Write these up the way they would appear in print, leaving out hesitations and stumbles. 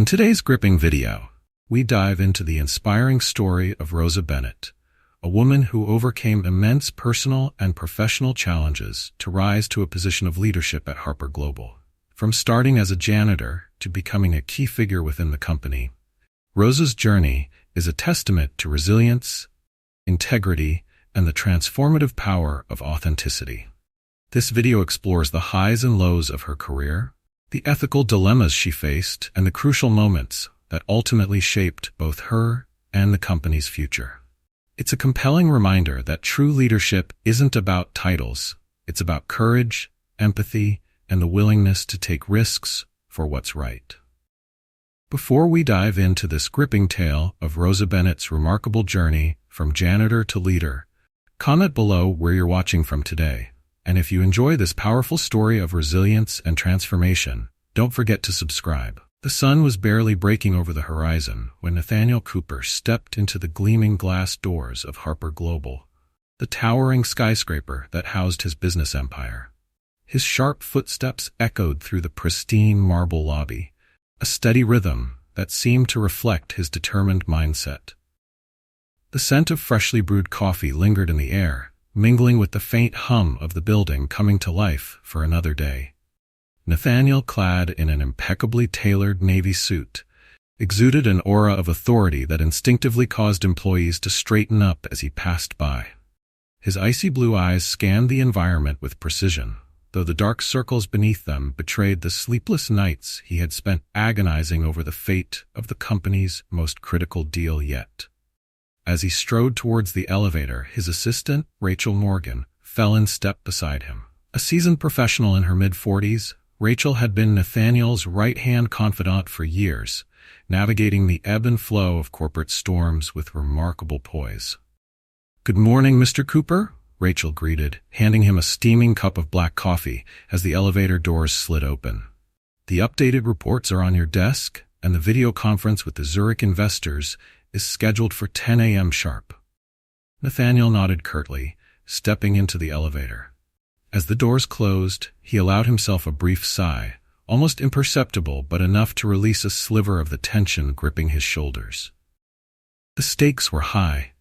today's gripping video, we dive into the inspiring story of Rosa Bennett, a woman who overcame immense personal and professional challenges to rise to a position of leadership at Harper Global. From starting as a janitor to becoming a key figure within the company, Rosa's journey is a testament to resilience, integrity, and the transformative power of authenticity. This video explores the highs and lows of her career, the ethical dilemmas she faced, and the crucial moments that ultimately shaped both her and the company's future. It's a compelling reminder that true leadership isn't about titles. It's about courage, empathy, and the willingness to take risks for what's right. Before we dive into this gripping tale of Rosa Bennett's remarkable journey from janitor to leader, comment below where you're watching from today. And if you enjoy this powerful story of resilience and transformation, don't forget to subscribe. The sun was barely breaking over the horizon when Nathaniel Cooper stepped into the gleaming glass doors of Harper Global, the towering skyscraper that housed his business empire. His sharp footsteps echoed through the pristine marble lobby, a steady rhythm that seemed to reflect his determined mindset. The scent of freshly brewed coffee lingered in the air, mingling with the faint hum of the building coming to life for another day. Nathaniel, clad in an impeccably tailored navy suit, exuded an aura of authority that instinctively caused employees to straighten up as he passed by. His icy blue eyes scanned the environment with precision, though the dark circles beneath them betrayed the sleepless nights he had spent agonizing over the fate of the company's most critical deal yet. As he strode towards the elevator, his assistant, Rachel Morgan, fell in step beside him. A seasoned professional in her mid-40s, Rachel had been Nathaniel's right-hand confidant for years, navigating the ebb and flow of corporate storms with remarkable poise. "Good morning, Mr. Cooper," Rachel greeted, handing him a steaming cup of black coffee as the elevator doors slid open. "The updated reports are on your desk, and the video conference with the Zurich investors is scheduled for 10 a.m. sharp." Nathaniel nodded curtly, stepping into the elevator. As the doors closed, he allowed himself a brief sigh, almost imperceptible but enough to release a sliver of the tension gripping his shoulders. The stakes were high.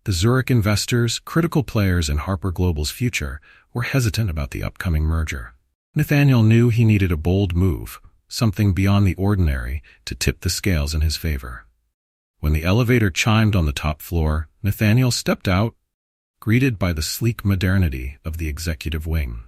The Zurich investors, critical players in Harper Global's future, were hesitant about the upcoming merger. Nathaniel knew he needed a bold move, something beyond the ordinary, to tip the scales in his favor. When the elevator chimed on the top floor, Nathaniel stepped out, greeted by the sleek modernity of the executive wing.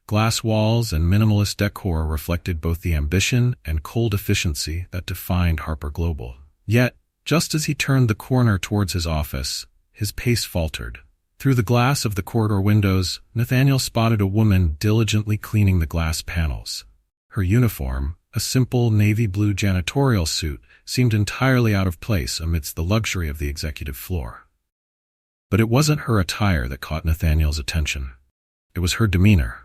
Glass walls and minimalist decor reflected both the ambition and cold efficiency that defined Harper Global. Yet, just as he turned the corner towards his office, his pace faltered. Through the glass of the corridor windows, Nathaniel spotted a woman diligently cleaning the glass panels. Her uniform, a simple navy blue janitorial suit, seemed entirely out of place amidst the luxury of the executive floor. But it wasn't her attire that caught Nathaniel's attention. It was her demeanor.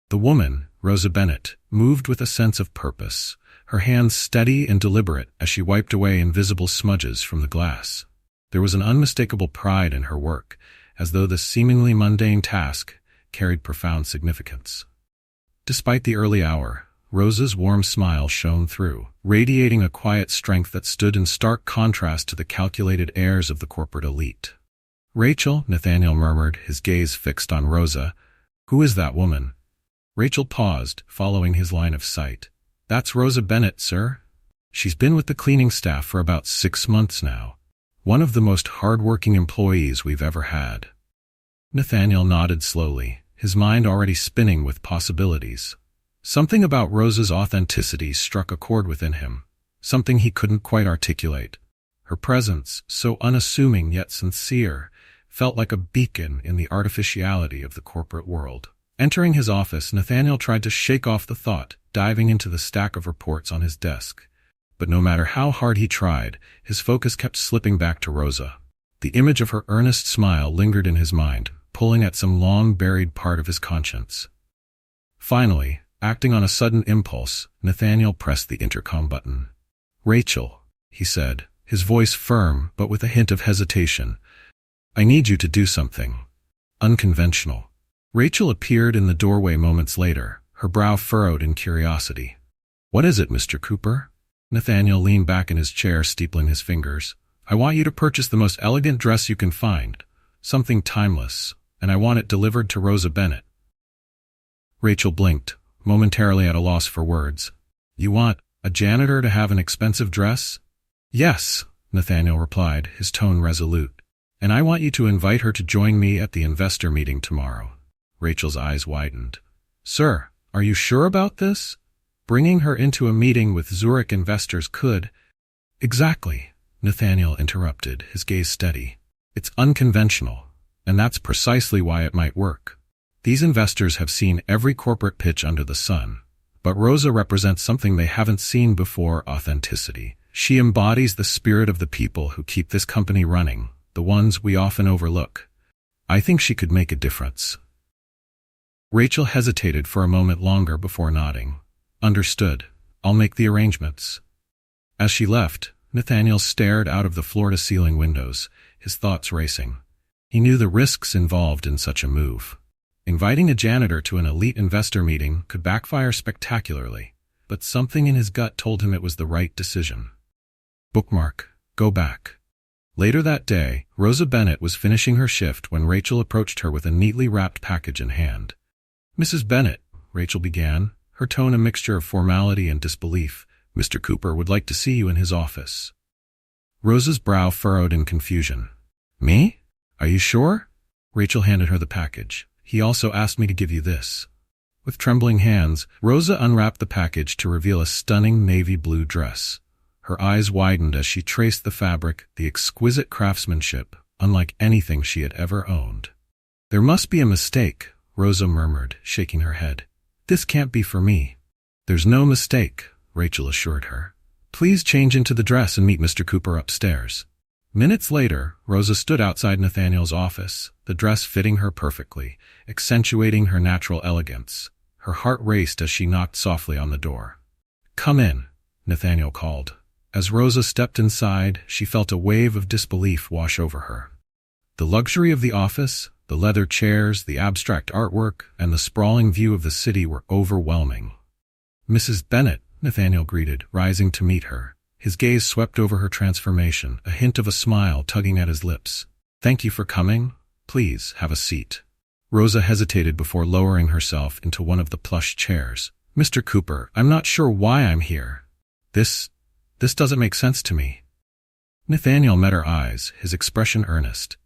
The woman, Rosa Bennett, moved with a sense of purpose, her hands steady and deliberate as she wiped away invisible smudges from the glass. There was an unmistakable pride in her work, as though the seemingly mundane task carried profound significance. Despite the early hour, Rosa's warm smile shone through, radiating a quiet strength that stood in stark contrast to the calculated airs of the corporate elite. "Rachel," Nathaniel murmured, his gaze fixed on Rosa. "Who is that woman?" Rachel paused, following his line of sight. "That's Rosa Bennett, sir. She's been with the cleaning staff for about 6 months now. One of the most hard-working employees we've ever had." Nathaniel nodded slowly, his mind already spinning with possibilities. Something about Rosa's authenticity struck a chord within him, something he couldn't quite articulate. Her presence, so unassuming yet sincere, felt like a beacon in the artificiality of the corporate world. Entering his office, Nathaniel tried to shake off the thought, diving into the stack of reports on his desk. But no matter how hard he tried, his focus kept slipping back to Rosa. The image of her earnest smile lingered in his mind, pulling at some long-buried part of his conscience. Finally, acting on a sudden impulse, Nathaniel pressed the intercom button. "Rachel," he said, his voice firm but with a hint of hesitation. "I need you to do something unconventional." Rachel appeared in the doorway moments later, her brow furrowed in curiosity. "What is it, Mr. Cooper?" Nathaniel leaned back in his chair, steepling his fingers. I want you to purchase the most elegant dress you can find, something timeless, and I want it delivered to Rosa Bennett. Rachel blinked, momentarily at a loss for words. You want a janitor to have an expensive dress? Yes, Nathaniel replied, his tone resolute. And I want you to invite her to join me at the investor meeting tomorrow. Rachel's eyes widened. Sir, are you sure about this? Bringing her into a meeting with Zurich investors could— Exactly, Nathaniel interrupted, his gaze steady. It's unconventional, and that's precisely why it might work. These investors have seen every corporate pitch under the sun, but Rosa represents something they haven't seen before: authenticity. She embodies the spirit of the people who keep this company running, the ones we often overlook. I think she could make a difference. Rachel hesitated for a moment longer before nodding. Understood. I'll make the arrangements. As she left, Nathaniel stared out of the floor-to-ceiling windows, his thoughts racing. He knew the risks involved in such a move. Inviting a janitor to an elite investor meeting could backfire spectacularly, but something in his gut told him it was the right decision. Bookmark. Go back. Later that day, Rosa Bennett was finishing her shift when Rachel approached her with a neatly wrapped package in hand. Mrs. Bennett, Rachel began, her tone a mixture of formality and disbelief. Mr. Cooper would like to see you in his office. Rosa's brow furrowed in confusion. Me? Are you sure? Rachel handed her the package. He also asked me to give you this. With trembling hands, Rosa unwrapped the package to reveal a stunning navy blue dress. Her eyes widened as she traced the fabric, the exquisite craftsmanship, unlike anything she had ever owned. There must be a mistake, Rosa murmured, shaking her head. This can't be for me. There's no mistake, Rachel assured her. Please change into the dress and meet Mr. Cooper upstairs. Minutes later, Rosa stood outside Nathaniel's office, the dress fitting her perfectly, accentuating her natural elegance. Her heart raced as she knocked softly on the door. Come in, Nathaniel called. As Rosa stepped inside, she felt a wave of disbelief wash over her. The luxury of the office, the leather chairs, the abstract artwork, and the sprawling view of the city were overwhelming. Mrs. Bennett, Nathaniel greeted, rising to meet her. His gaze swept over her transformation, a hint of a smile tugging at his lips. Thank you for coming. Please, have a seat. Rosa hesitated before lowering herself into one of the plush chairs. Mr. Cooper, I'm not sure why I'm here. This doesn't make sense to me. Nathaniel met her eyes, his expression earnest.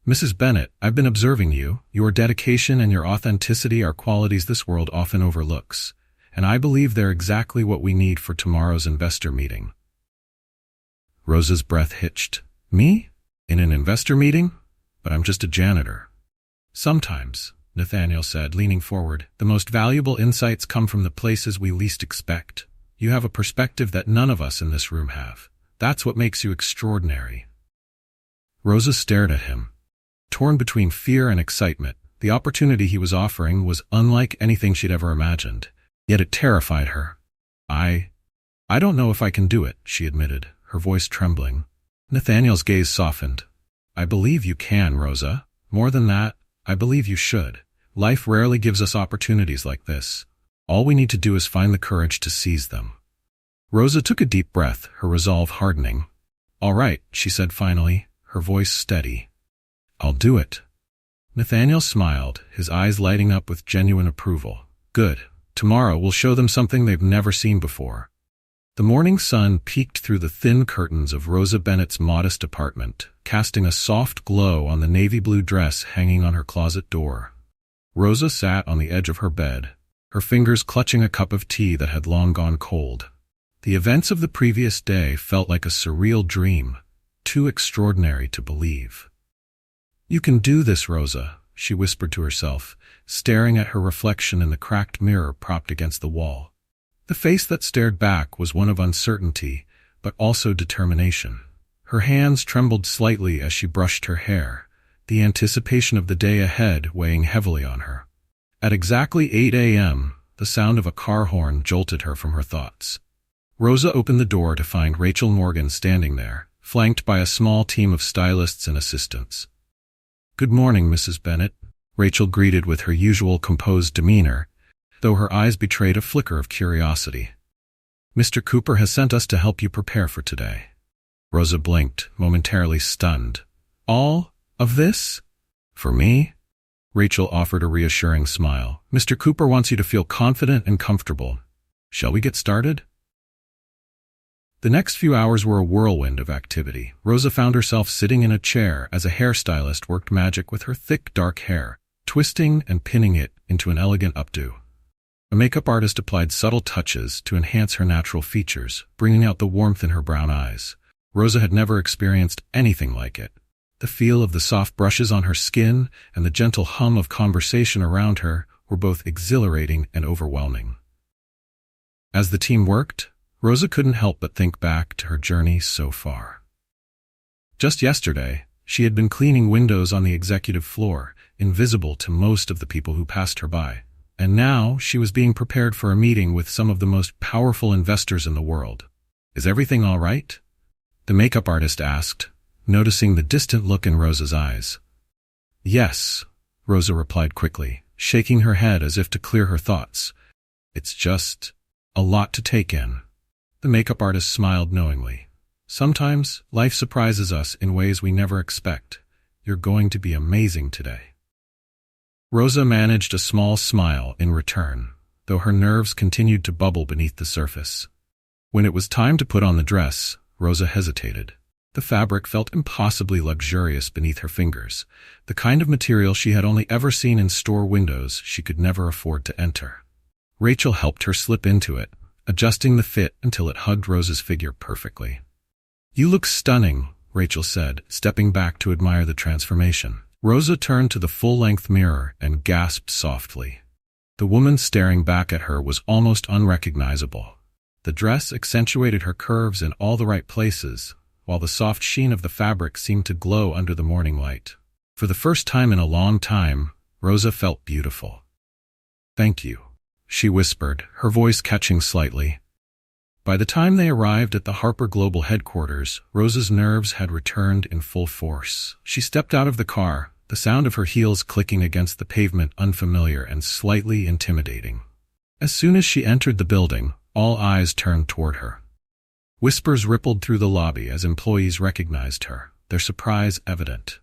Mrs. Bennett, I've been observing you. Your dedication and your authenticity are qualities this world often overlooks, and I believe they're exactly what we need for tomorrow's investor meeting. Rosa's breath hitched. Me? In an investor meeting? But I'm just a janitor. Sometimes, Nathaniel said, leaning forward, the most valuable insights come from the places we least expect. You have a perspective that none of us in this room have. That's what makes you extraordinary. Rosa stared at him. Torn between fear and excitement, the opportunity he was offering was unlike anything she'd ever imagined. Yet it terrified her. I don't know if I can do it, she admitted, her voice trembling. Nathaniel's gaze softened. I believe you can, Rosa. More than that, I believe you should. Life rarely gives us opportunities like this. All we need to do is find the courage to seize them. Rosa took a deep breath, her resolve hardening. All right, she said finally, her voice steady. I'll do it. Nathaniel smiled, his eyes lighting up with genuine approval. Good. Tomorrow we'll show them something they've never seen before. The morning sun peeked through the thin curtains of Rosa Bennett's modest apartment, casting a soft glow on the navy blue dress hanging on her closet door. Rosa sat on the edge of her bed, her fingers clutching a cup of tea that had long gone cold. The events of the previous day felt like a surreal dream, too extraordinary to believe. You can do this, Rosa, she whispered to herself, staring at her reflection in the cracked mirror propped against the wall. The face that stared back was one of uncertainty, but also determination. Her hands trembled slightly as she brushed her hair, the anticipation of the day ahead weighing heavily on her. At exactly 8 a.m., the sound of a car horn jolted her from her thoughts. Rosa opened the door to find Rachel Morgan standing there, flanked by a small team of stylists and assistants. Good morning, Mrs. Bennett, Rachel greeted with her usual composed demeanor, though her eyes betrayed a flicker of curiosity. Mr. Cooper has sent us to help you prepare for today. Rosa blinked, momentarily stunned. All of this? For me? Rachel offered a reassuring smile. Mr. Cooper wants you to feel confident and comfortable. Shall we get started? The next few hours were a whirlwind of activity. Rosa found herself sitting in a chair as a hairstylist worked magic with her thick, dark hair, twisting and pinning it into an elegant updo. A makeup artist applied subtle touches to enhance her natural features, bringing out the warmth in her brown eyes. Rosa had never experienced anything like it. The feel of the soft brushes on her skin and the gentle hum of conversation around her were both exhilarating and overwhelming. As the team worked, Rosa couldn't help but think back to her journey so far. Just yesterday, she had been cleaning windows on the executive floor, invisible to most of the people who passed her by. And now she was being prepared for a meeting with some of the most powerful investors in the world. Is everything all right? The makeup artist asked, noticing the distant look in Rosa's eyes. Yes, Rosa replied quickly, shaking her head as if to clear her thoughts. It's just a lot to take in. The makeup artist smiled knowingly. Sometimes life surprises us in ways we never expect. You're going to be amazing today. Rosa managed a small smile in return, though her nerves continued to bubble beneath the surface. When it was time to put on the dress, Rosa hesitated. The fabric felt impossibly luxurious beneath her fingers, the kind of material she had only ever seen in store windows she could never afford to enter. Rachel helped her slip into it, adjusting the fit until it hugged Rosa's figure perfectly. You look stunning, Rachel said, stepping back to admire the transformation. Rosa turned to the full-length mirror and gasped softly. The woman staring back at her was almost unrecognizable. The dress accentuated her curves in all the right places, while the soft sheen of the fabric seemed to glow under the morning light. For the first time in a long time, Rosa felt beautiful. Thank you, she whispered, her voice catching slightly. By the time they arrived at the Harper Global headquarters, Rosa's nerves had returned in full force. She stepped out of the car, the sound of her heels clicking against the pavement unfamiliar and slightly intimidating. As soon as she entered the building, all eyes turned toward her. Whispers rippled through the lobby as employees recognized her, their surprise evident.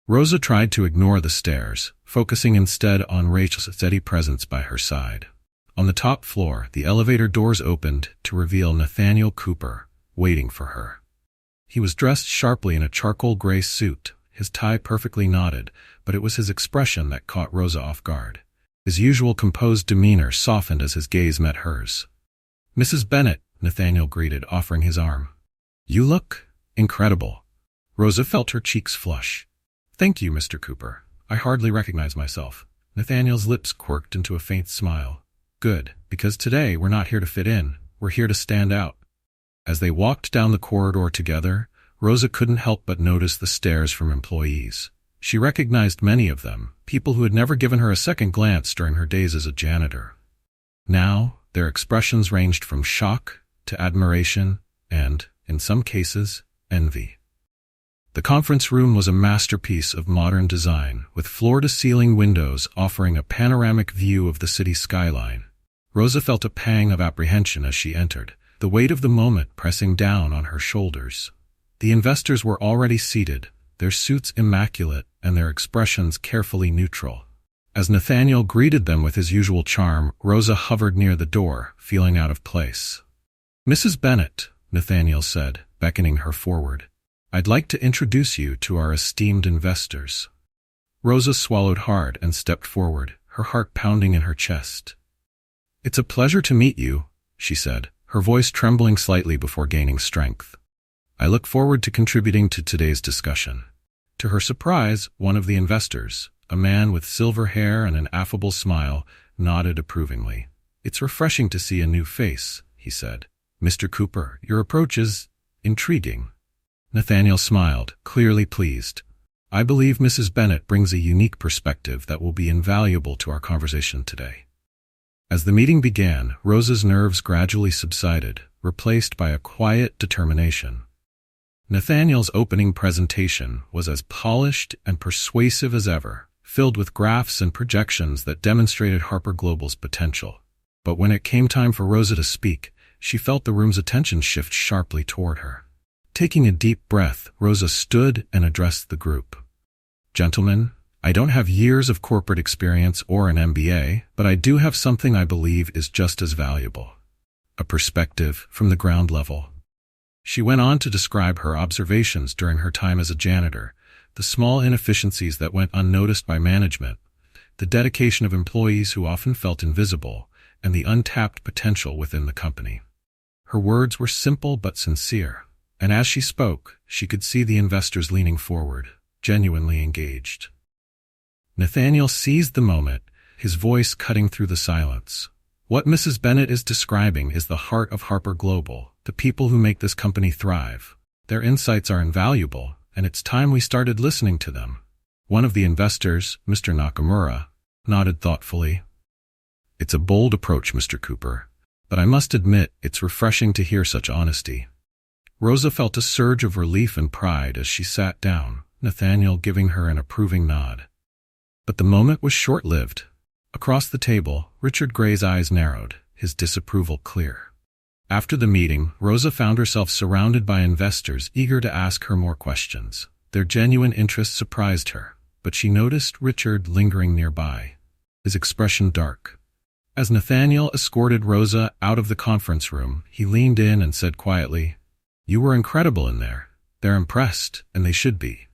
Rosa tried to ignore the stares, focusing instead on Rachel's steady presence by her side. On the top floor, the elevator doors opened to reveal Nathaniel Cooper, waiting for her. He was dressed sharply in a charcoal gray suit, his tie perfectly knotted, but it was his expression that caught Rosa off guard. His usual composed demeanor softened as his gaze met hers. Mrs. Bennett, Nathaniel greeted, offering his arm. You look incredible. Rosa felt her cheeks flush. Thank you, Mr. Cooper. I hardly recognize myself. Nathaniel's lips quirked into a faint smile. Good, because today we're not here to fit in, we're here to stand out. As they walked down the corridor together, Rosa couldn't help but notice the stares from employees. She recognized many of them, people who had never given her a second glance during her days as a janitor. Now, their expressions ranged from shock to admiration and, in some cases, envy. The conference room was a masterpiece of modern design, with floor-to-ceiling windows offering a panoramic view of the city skyline. Rosa felt a pang of apprehension as she entered, the weight of the moment pressing down on her shoulders. The investors were already seated, their suits immaculate and their expressions carefully neutral. As Nathaniel greeted them with his usual charm, Rosa hovered near the door, feeling out of place. Mrs. Bennett, Nathaniel said, beckoning her forward. I'd like to introduce you to our esteemed investors. Rosa swallowed hard and stepped forward, her heart pounding in her chest. It's a pleasure to meet you, she said, her voice trembling slightly before gaining strength. I look forward to contributing to today's discussion. To her surprise, one of the investors, a man with silver hair and an affable smile, nodded approvingly. It's refreshing to see a new face, he said. Mr. Cooper, your approach is intriguing. Nathaniel smiled, clearly pleased. I believe Mrs. Bennett brings a unique perspective that will be invaluable to our conversation today. As the meeting began, Rosa's nerves gradually subsided, replaced by a quiet determination. Nathaniel's opening presentation was as polished and persuasive as ever, filled with graphs and projections that demonstrated Harper Global's potential. But when it came time for Rosa to speak, she felt the room's attention shift sharply toward her. Taking a deep breath, Rosa stood and addressed the group. "Gentlemen, I don't have years of corporate experience or an MBA, but I do have something I believe is just as valuable. A perspective from the ground level." She went on to describe her observations during her time as a janitor, the small inefficiencies that went unnoticed by management, the dedication of employees who often felt invisible, and the untapped potential within the company. Her words were simple but sincere, and as she spoke, she could see the investors leaning forward, genuinely engaged. Nathaniel seized the moment, his voice cutting through the silence. "What Mrs. Bennett is describing is the heart of Harper Global, the people who make this company thrive. Their insights are invaluable, and it's time we started listening to them." One of the investors, Mr. Nakamura, nodded thoughtfully. "It's a bold approach, Mr. Cooper, but I must admit it's refreshing to hear such honesty." Rosa felt a surge of relief and pride as she sat down, Nathaniel giving her an approving nod. But the moment was short-lived. Across the table, Richard Gray's eyes narrowed, his disapproval clear. After the meeting, Rosa found herself surrounded by investors eager to ask her more questions. Their genuine interest surprised her, but she noticed Richard lingering nearby, his expression dark. As Nathaniel escorted Rosa out of the conference room, he leaned in and said quietly, "You were incredible in there. They're impressed, and they should be."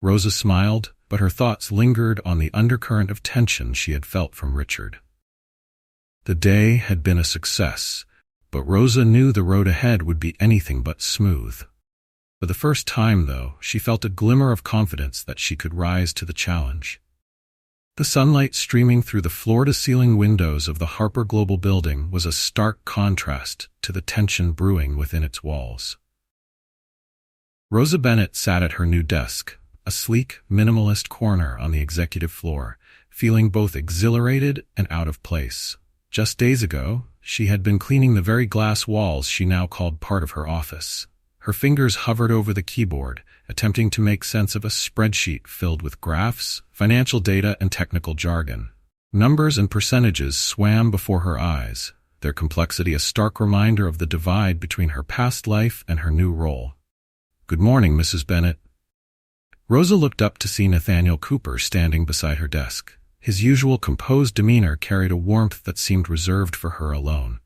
Rosa smiled, but her thoughts lingered on the undercurrent of tension she had felt from Richard. The day had been a success, but Rosa knew the road ahead would be anything but smooth. For the first time, though, she felt a glimmer of confidence that she could rise to the challenge. The sunlight streaming through the floor-to-ceiling windows of the Harper Global building was a stark contrast to the tension brewing within its walls. Rosa Bennett sat at her new desk, a sleek, minimalist corner on the executive floor, feeling both exhilarated and out of place. Just days ago, she had been cleaning the very glass walls she now called part of her office. Her fingers hovered over the keyboard, attempting to make sense of a spreadsheet filled with graphs, financial data, and technical jargon. Numbers and percentages swam before her eyes, their complexity a stark reminder of the divide between her past life and her new role. "Good morning, Mrs. Bennett." Rosa looked up to see Nathaniel Cooper standing beside her desk. His usual composed demeanor carried a warmth that seemed reserved for her alone.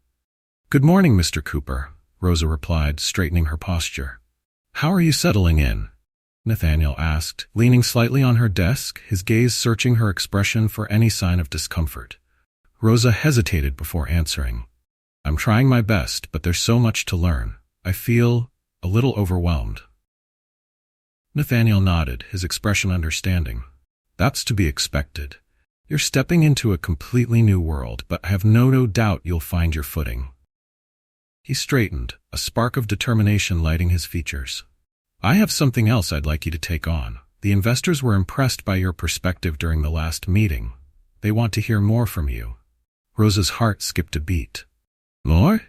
"Good morning, Mr. Cooper," Rosa replied, straightening her posture. "How are you settling in?" Nathaniel asked, leaning slightly on her desk, his gaze searching her expression for any sign of discomfort. Rosa hesitated before answering. "I'm trying my best, but there's so much to learn. I feel a little overwhelmed." Nathaniel nodded, his expression understanding. "That's to be expected. You're stepping into a completely new world, but I have no doubt you'll find your footing." He straightened, a spark of determination lighting his features. "I have something else I'd like you to take on. The investors were impressed by your perspective during the last meeting. They want to hear more from you." Rosa's heart skipped a beat. "More?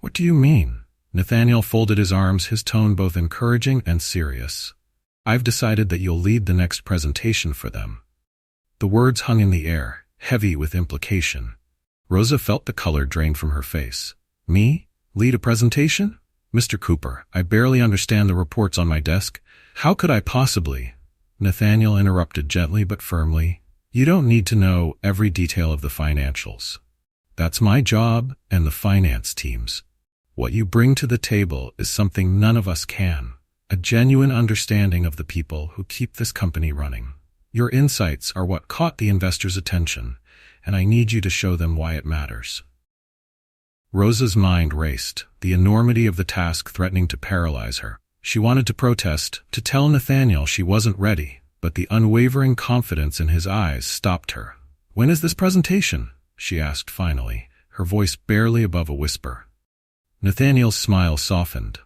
What do you mean?" Nathaniel folded his arms, his tone both encouraging and serious. "I've decided that you'll lead the next presentation for them." The words hung in the air, heavy with implication. Rosa felt the color drain from her face. "Me? Lead a presentation? Mr. Cooper, I barely understand the reports on my desk. How could I possibly?" Nathaniel interrupted gently but firmly. "You don't need to know every detail of the financials. That's my job and the finance team's. What you bring to the table is something none of us can. A genuine understanding of the people who keep this company running. Your insights are what caught the investors' attention, and I need you to show them why it matters." Rosa's mind raced, the enormity of the task threatening to paralyze her. She wanted to protest, to tell Nathaniel she wasn't ready, but the unwavering confidence in his eyes stopped her. "When is this presentation?" she asked finally, her voice barely above a whisper. Nathaniel's smile softened.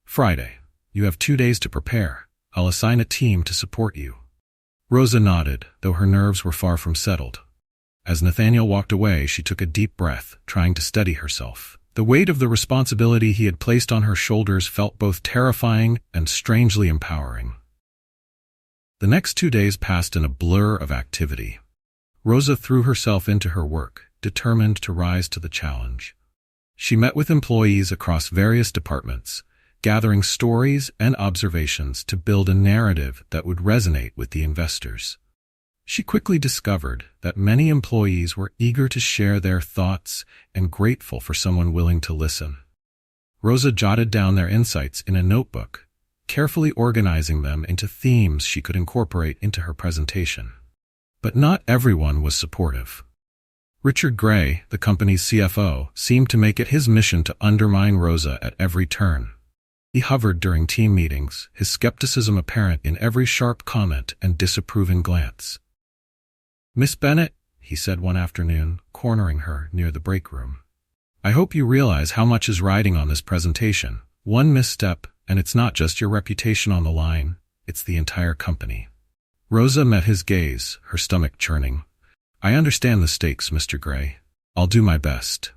"Friday. You have 2 days to prepare. I'll assign a team to support you." Rosa nodded, though her nerves were far from settled. As Nathaniel walked away, she took a deep breath, trying to steady herself. The weight of the responsibility he had placed on her shoulders felt both terrifying and strangely empowering. The next 2 days passed in a blur of activity. Rosa threw herself into her work, determined to rise to the challenge. She met with employees across various departments, gathering stories and observations to build a narrative that would resonate with the investors. She quickly discovered that many employees were eager to share their thoughts and grateful for someone willing to listen. Rosa jotted down their insights in a notebook, carefully organizing them into themes she could incorporate into her presentation. But not everyone was supportive. Richard Gray, the company's CFO, seemed to make it his mission to undermine Rosa at every turn. He hovered during team meetings, his skepticism apparent in every sharp comment and disapproving glance. "Miss Bennett," he said one afternoon, cornering her near the break room, "I hope you realize how much is riding on this presentation. One misstep, and it's not just your reputation on the line, it's the entire company." Rosa met his gaze, her stomach churning. "I understand the stakes, Mr. Gray. I'll do my best."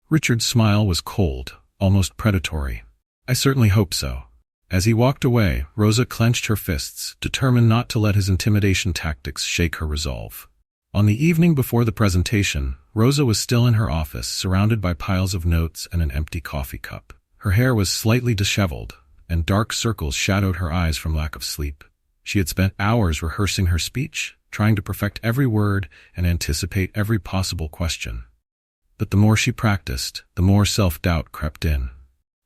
Richard's smile was cold, almost predatory. "I certainly hope so." As he walked away, Rosa clenched her fists, determined not to let his intimidation tactics shake her resolve. On the evening before the presentation, Rosa was still in her office, surrounded by piles of notes and an empty coffee cup. Her hair was slightly disheveled, and dark circles shadowed her eyes from lack of sleep. She had spent hours rehearsing her speech, trying to perfect every word and anticipate every possible question. But the more she practiced, the more self-doubt crept in.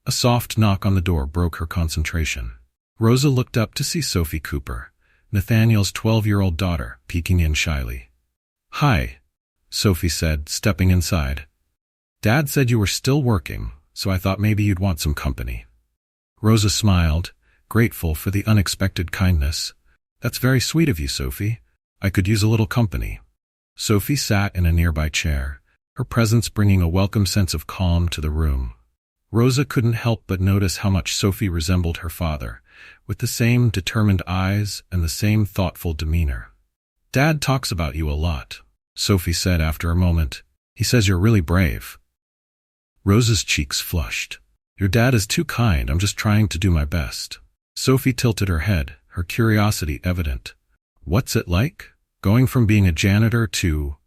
A soft knock on the door broke her concentration. Rosa looked up to see Sophie Cooper, Nathaniel's 12-year-old daughter, peeking in shyly. "Hi," Sophie said, stepping inside. "Dad said you were still working, so I thought maybe you'd want some company." Rosa smiled, grateful for the unexpected kindness. "That's very sweet of you, Sophie. I could use a little company." Sophie sat in a nearby chair, her presence bringing a welcome sense of calm to the room. Rosa couldn't help but notice how much Sophie resembled her father, with the same determined eyes and the same thoughtful demeanor. "Dad talks about you a lot," Sophie said after a moment. "He says you're really brave." Rosa's cheeks flushed. "Your dad is too kind, I'm just trying to do my best." Sophie tilted her head, her curiosity evident. "What's it like? Going from being a janitor to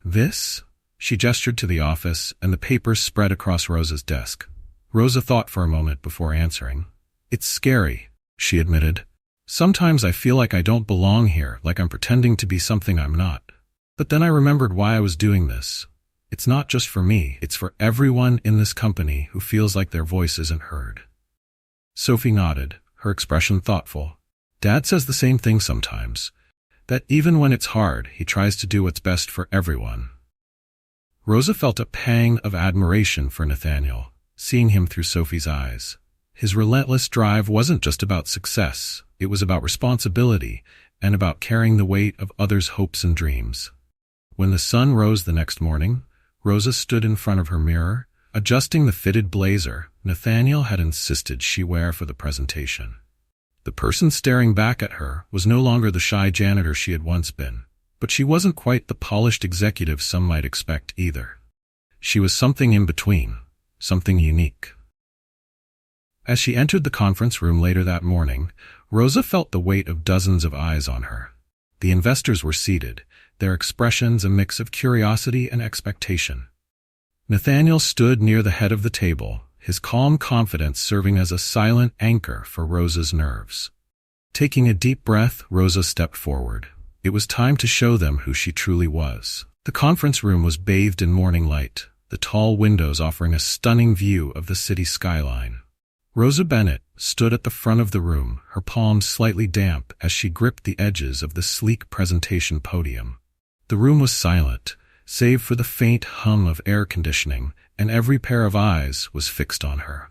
this?" She gestured to the office, and the papers spread across Rosa's desk. Rosa thought for a moment before answering. "It's scary," she admitted. "Sometimes I feel like I don't belong here, like I'm pretending to be something I'm not. But then I remembered why I was doing this. It's not just for me, it's for everyone in this company who feels like their voice isn't heard." Sophie nodded, her expression thoughtful. "Dad says the same thing sometimes, that even when it's hard, he tries to do what's best for everyone." Rosa felt a pang of admiration for Nathaniel, seeing him through Sophie's eyes. His relentless drive wasn't just about success, it was about responsibility and about carrying the weight of others' hopes and dreams. When the sun rose the next morning, Rosa stood in front of her mirror, adjusting the fitted blazer Nathaniel had insisted she wear for the presentation. The person staring back at her was no longer the shy janitor she had once been, but she wasn't quite the polished executive some might expect either. She was something in between, something unique. As she entered the conference room later that morning, Rosa felt the weight of dozens of eyes on her. The investors were seated, their expressions a mix of curiosity and expectation. Nathaniel stood near the head of the table, his calm confidence serving as a silent anchor for Rosa's nerves. Taking a deep breath, Rosa stepped forward. It was time to show them who she truly was. The conference room was bathed in morning light, the tall windows offering a stunning view of the city skyline. Rosa Bennett stood at the front of the room, her palms slightly damp as she gripped the edges of the sleek presentation podium. The room was silent, save for the faint hum of air conditioning, and every pair of eyes was fixed on her.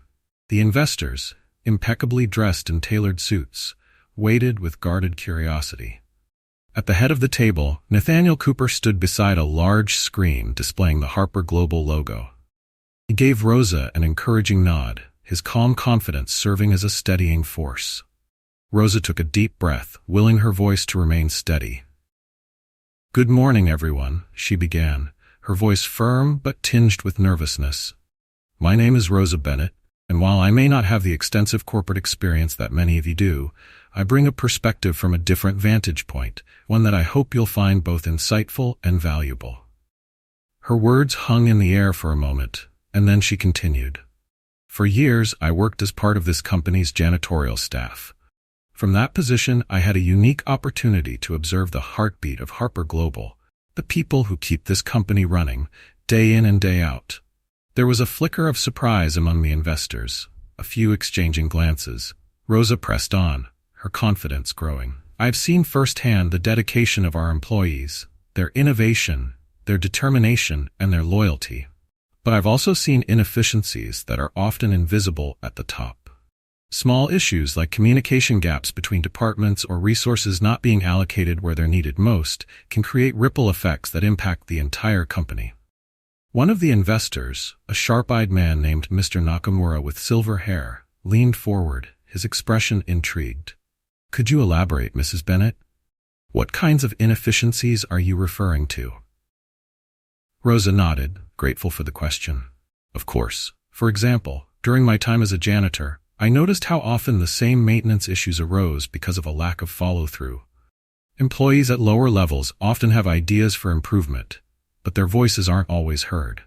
The investors, impeccably dressed in tailored suits, waited with guarded curiosity. At the head of the table, Nathaniel Cooper stood beside a large screen displaying the Harper Global logo. He gave Rosa an encouraging nod, his calm confidence serving as a steadying force. Rosa took a deep breath, willing her voice to remain steady. "Good morning, everyone," she began, her voice firm but tinged with nervousness. "My name is Rosa Bennett, and while I may not have the extensive corporate experience that many of you do, I bring a perspective from a different vantage point, one that I hope you'll find both insightful and valuable." Her words hung in the air for a moment, and then she continued. For years, I worked as part of this company's janitorial staff. From that position, I had a unique opportunity to observe the heartbeat of Harper Global, the people who keep this company running, day in and day out. There was a flicker of surprise among the investors, a few exchanging glances. Rosa pressed on, her confidence growing. I've seen firsthand the dedication of our employees, their innovation, their determination, and their loyalty. But I've also seen inefficiencies that are often invisible at the top. Small issues like communication gaps between departments or resources not being allocated where they're needed most can create ripple effects that impact the entire company. One of the investors, a sharp-eyed man named Mr. Nakamura with silver hair, leaned forward, his expression intrigued. Could you elaborate, Mrs. Bennett? What kinds of inefficiencies are you referring to? Rosa nodded, grateful for the question. Of course. For example, during my time as a janitor, I noticed how often the same maintenance issues arose because of a lack of follow-through. Employees at lower levels often have ideas for improvement, but their voices aren't always heard.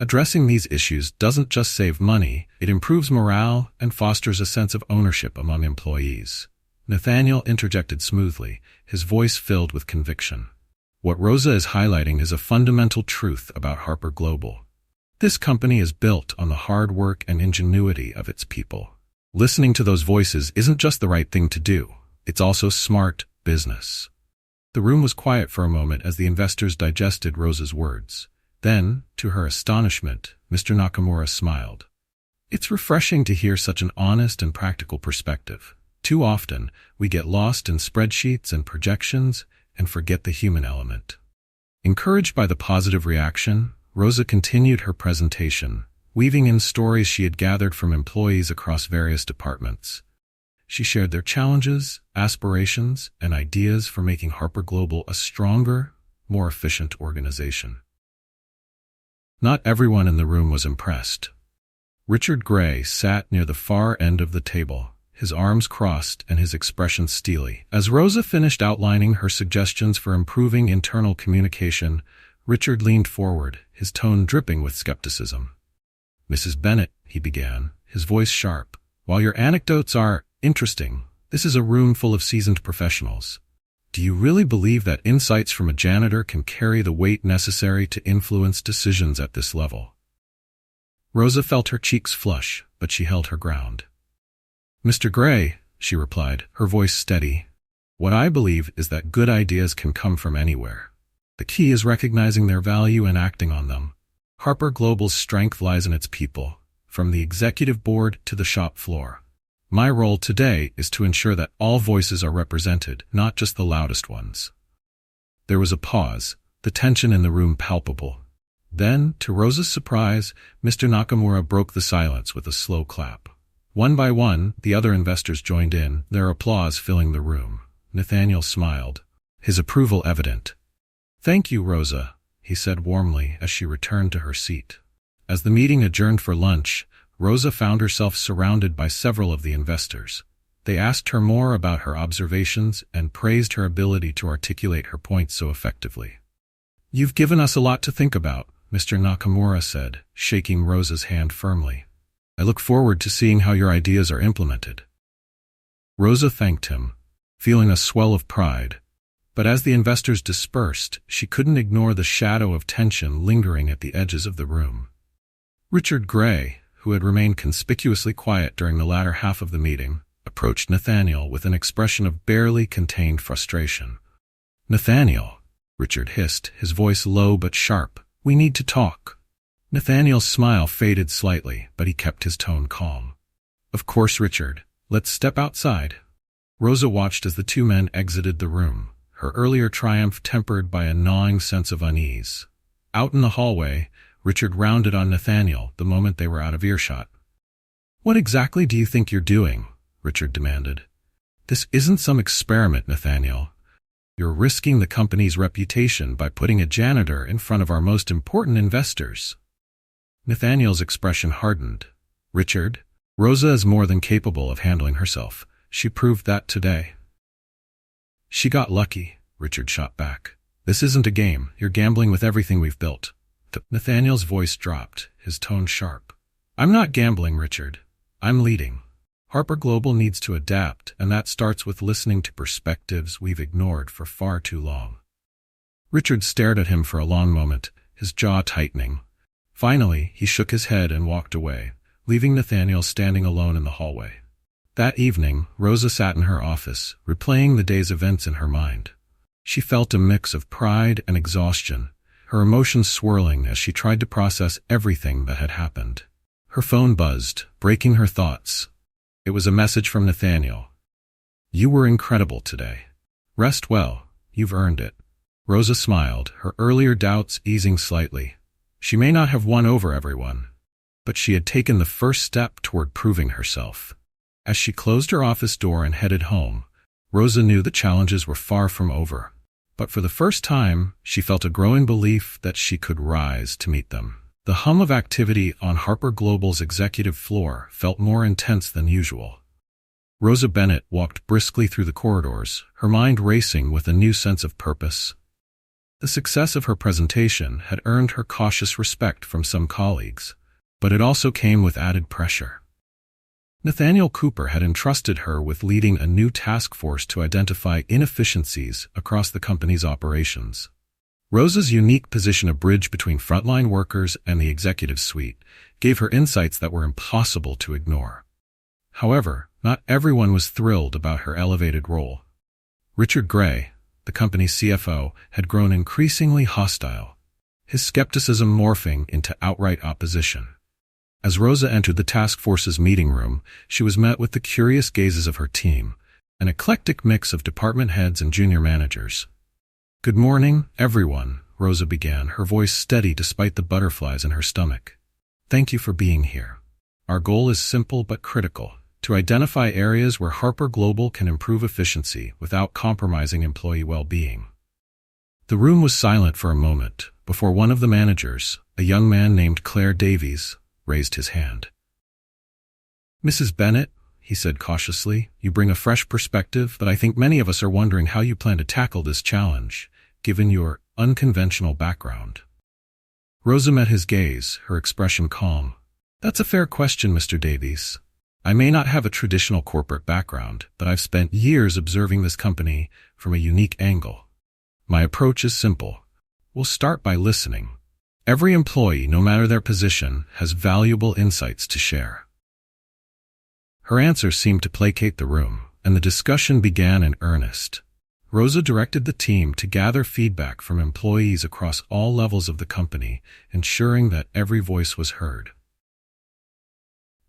Addressing these issues doesn't just save money, it improves morale and fosters a sense of ownership among employees. Nathaniel interjected smoothly, his voice filled with conviction. What Rosa is highlighting is a fundamental truth about Harper Global. This company is built on the hard work and ingenuity of its people. Listening to those voices isn't just the right thing to do, it's also smart business. The room was quiet for a moment as the investors digested Rosa's words. Then, to her astonishment, Mr. Nakamura smiled. It's refreshing to hear such an honest and practical perspective. Too often, we get lost in spreadsheets and projections and forget the human element. Encouraged by the positive reaction, Rosa continued her presentation, weaving in stories she had gathered from employees across various departments. She shared their challenges, aspirations, and ideas for making Harper Global a stronger, more efficient organization. Not everyone in the room was impressed. Richard Gray sat near the far end of the table, his arms crossed and his expression steely. As Rosa finished outlining her suggestions for improving internal communication, Richard leaned forward, his tone dripping with skepticism. Mrs. Bennett, he began, his voice sharp, while your anecdotes are interesting, this is a room full of seasoned professionals. Do you really believe that insights from a janitor can carry the weight necessary to influence decisions at this level? Rosa felt her cheeks flush, but she held her ground. Mr. Gray, she replied, her voice steady, what I believe is that good ideas can come from anywhere. The key is recognizing their value and acting on them. Harper Global's strength lies in its people, from the executive board to the shop floor. My role today is to ensure that all voices are represented, not just the loudest ones. There was a pause, the tension in the room palpable. Then, to Rosa's surprise, Mr. Nakamura broke the silence with a slow clap. One by one, the other investors joined in, their applause filling the room. Nathaniel smiled, his approval evident. Thank you, Rosa, he said warmly as she returned to her seat. As the meeting adjourned for lunch, Rosa found herself surrounded by several of the investors. They asked her more about her observations and praised her ability to articulate her points so effectively. You've given us a lot to think about, Mr. Nakamura said, shaking Rosa's hand firmly. I look forward to seeing how your ideas are implemented. Rosa thanked him, feeling a swell of pride. But as the investors dispersed, she couldn't ignore the shadow of tension lingering at the edges of the room. Richard Gray, who had remained conspicuously quiet during the latter half of the meeting, approached Nathaniel with an expression of barely contained frustration. Nathaniel, Richard hissed, his voice low but sharp, we need to talk. Nathaniel's smile faded slightly, but he kept his tone calm. Of course, Richard. Let's step outside. Rosa watched as the two men exited the room, her earlier triumph tempered by a gnawing sense of unease. Out in the hallway, Richard rounded on Nathaniel the moment they were out of earshot. What exactly do you think you're doing? Richard demanded. This isn't some experiment, Nathaniel. You're risking the company's reputation by putting a janitor in front of our most important investors. Nathaniel's expression hardened. Richard, Rosa is more than capable of handling herself. She proved that today. She got lucky, Richard shot back. This isn't a game. You're gambling with everything we've built. Nathaniel's voice dropped, his tone sharp. I'm not gambling, Richard. I'm leading. Harper Global needs to adapt, and that starts with listening to perspectives we've ignored for far too long. Richard stared at him for a long moment, his jaw tightening. Finally, he shook his head and walked away, leaving Nathaniel standing alone in the hallway. That evening, Rosa sat in her office, replaying the day's events in her mind. She felt a mix of pride and exhaustion, her emotions swirling as she tried to process everything that had happened. Her phone buzzed, breaking her thoughts. It was a message from Nathaniel. You were incredible today. Rest well, you've earned it. Rosa smiled, her earlier doubts easing slightly. She may not have won over everyone, but she had taken the first step toward proving herself. As she closed her office door and headed home, Rosa knew the challenges were far from over. But for the first time, she felt a growing belief that she could rise to meet them. The hum of activity on Harper Global's executive floor felt more intense than usual. Rosa Bennett walked briskly through the corridors, her mind racing with a new sense of purpose. The success of her presentation had earned her cautious respect from some colleagues, but it also came with added pressure. Nathaniel Cooper had entrusted her with leading a new task force to identify inefficiencies across the company's operations. Rosa's unique position, a bridge between frontline workers and the executive suite, gave her insights that were impossible to ignore. However, not everyone was thrilled about her elevated role. Richard Gray, the company's CFO, had grown increasingly hostile, his skepticism morphing into outright opposition. As Rosa entered the task force's meeting room, she was met with the curious gazes of her team, an eclectic mix of department heads and junior managers. Good morning, everyone, Rosa began, her voice steady despite the butterflies in her stomach. Thank you for being here. Our goal is simple but critical, to identify areas where Harper Global can improve efficiency without compromising employee well-being. The room was silent for a moment before one of the managers, a young man named Claire Davies, raised his hand. Mrs. Bennett, he said cautiously, you bring a fresh perspective, but I think many of us are wondering how you plan to tackle this challenge, given your unconventional background. Rosa met his gaze, her expression calm. That's a fair question, Mr. Davies. I may not have a traditional corporate background, but I've spent years observing this company from a unique angle. My approach is simple. We'll start by listening. Every employee, no matter their position, has valuable insights to share. Her answer seemed to placate the room, and the discussion began in earnest. Rosa directed the team to gather feedback from employees across all levels of the company, ensuring that every voice was heard.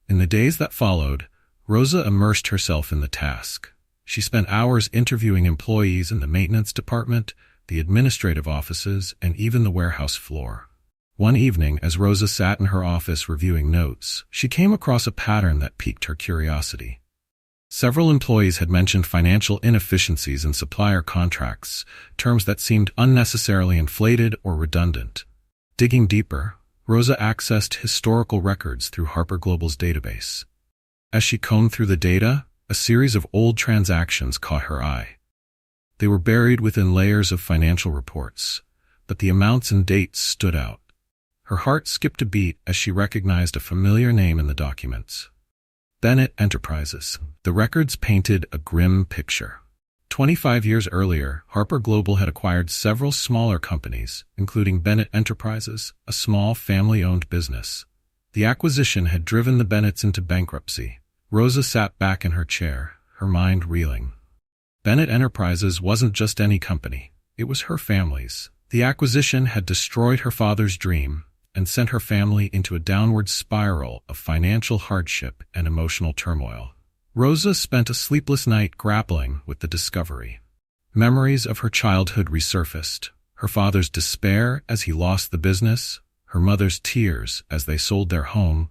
In the days that followed, Rosa immersed herself in the task. She spent hours interviewing employees in the maintenance department, the administrative offices, and even the warehouse floor. One evening, as Rosa sat in her office reviewing notes, she came across a pattern that piqued her curiosity. Several employees had mentioned financial inefficiencies in supplier contracts, terms that seemed unnecessarily inflated or redundant. Digging deeper, Rosa accessed historical records through Harper Global's database. As she combed through the data, a series of old transactions caught her eye. They were buried within layers of financial reports, but the amounts and dates stood out. Her heart skipped a beat as she recognized a familiar name in the documents. Bennett Enterprises. The records painted a grim picture. 25 years earlier, Harper Global had acquired several smaller companies, including Bennett Enterprises, a small family-owned business. The acquisition had driven the Bennetts into bankruptcy. Rosa sat back in her chair, her mind reeling. Bennett Enterprises wasn't just any company. It was her family's. The acquisition had destroyed her father's dream and sent her family into a downward spiral of financial hardship and emotional turmoil. Rosa spent a sleepless night grappling with the discovery. Memories of her childhood resurfaced, her father's despair as he lost the business, her mother's tears as they sold their home,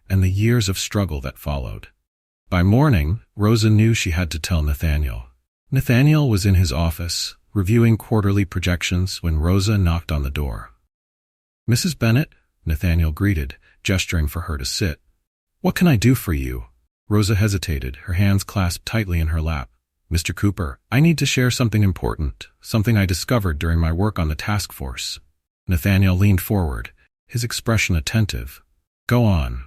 and the years of struggle that followed. By morning, Rosa knew she had to tell Nathaniel. Nathaniel was in his office, reviewing quarterly projections when Rosa knocked on the door. Mrs. Bennett, Nathaniel greeted, gesturing for her to sit. What can I do for you? Rosa hesitated, her hands clasped tightly in her lap. Mr. Cooper, I need to share something important, something I discovered during my work on the task force. Nathaniel leaned forward, his expression attentive. "Go on."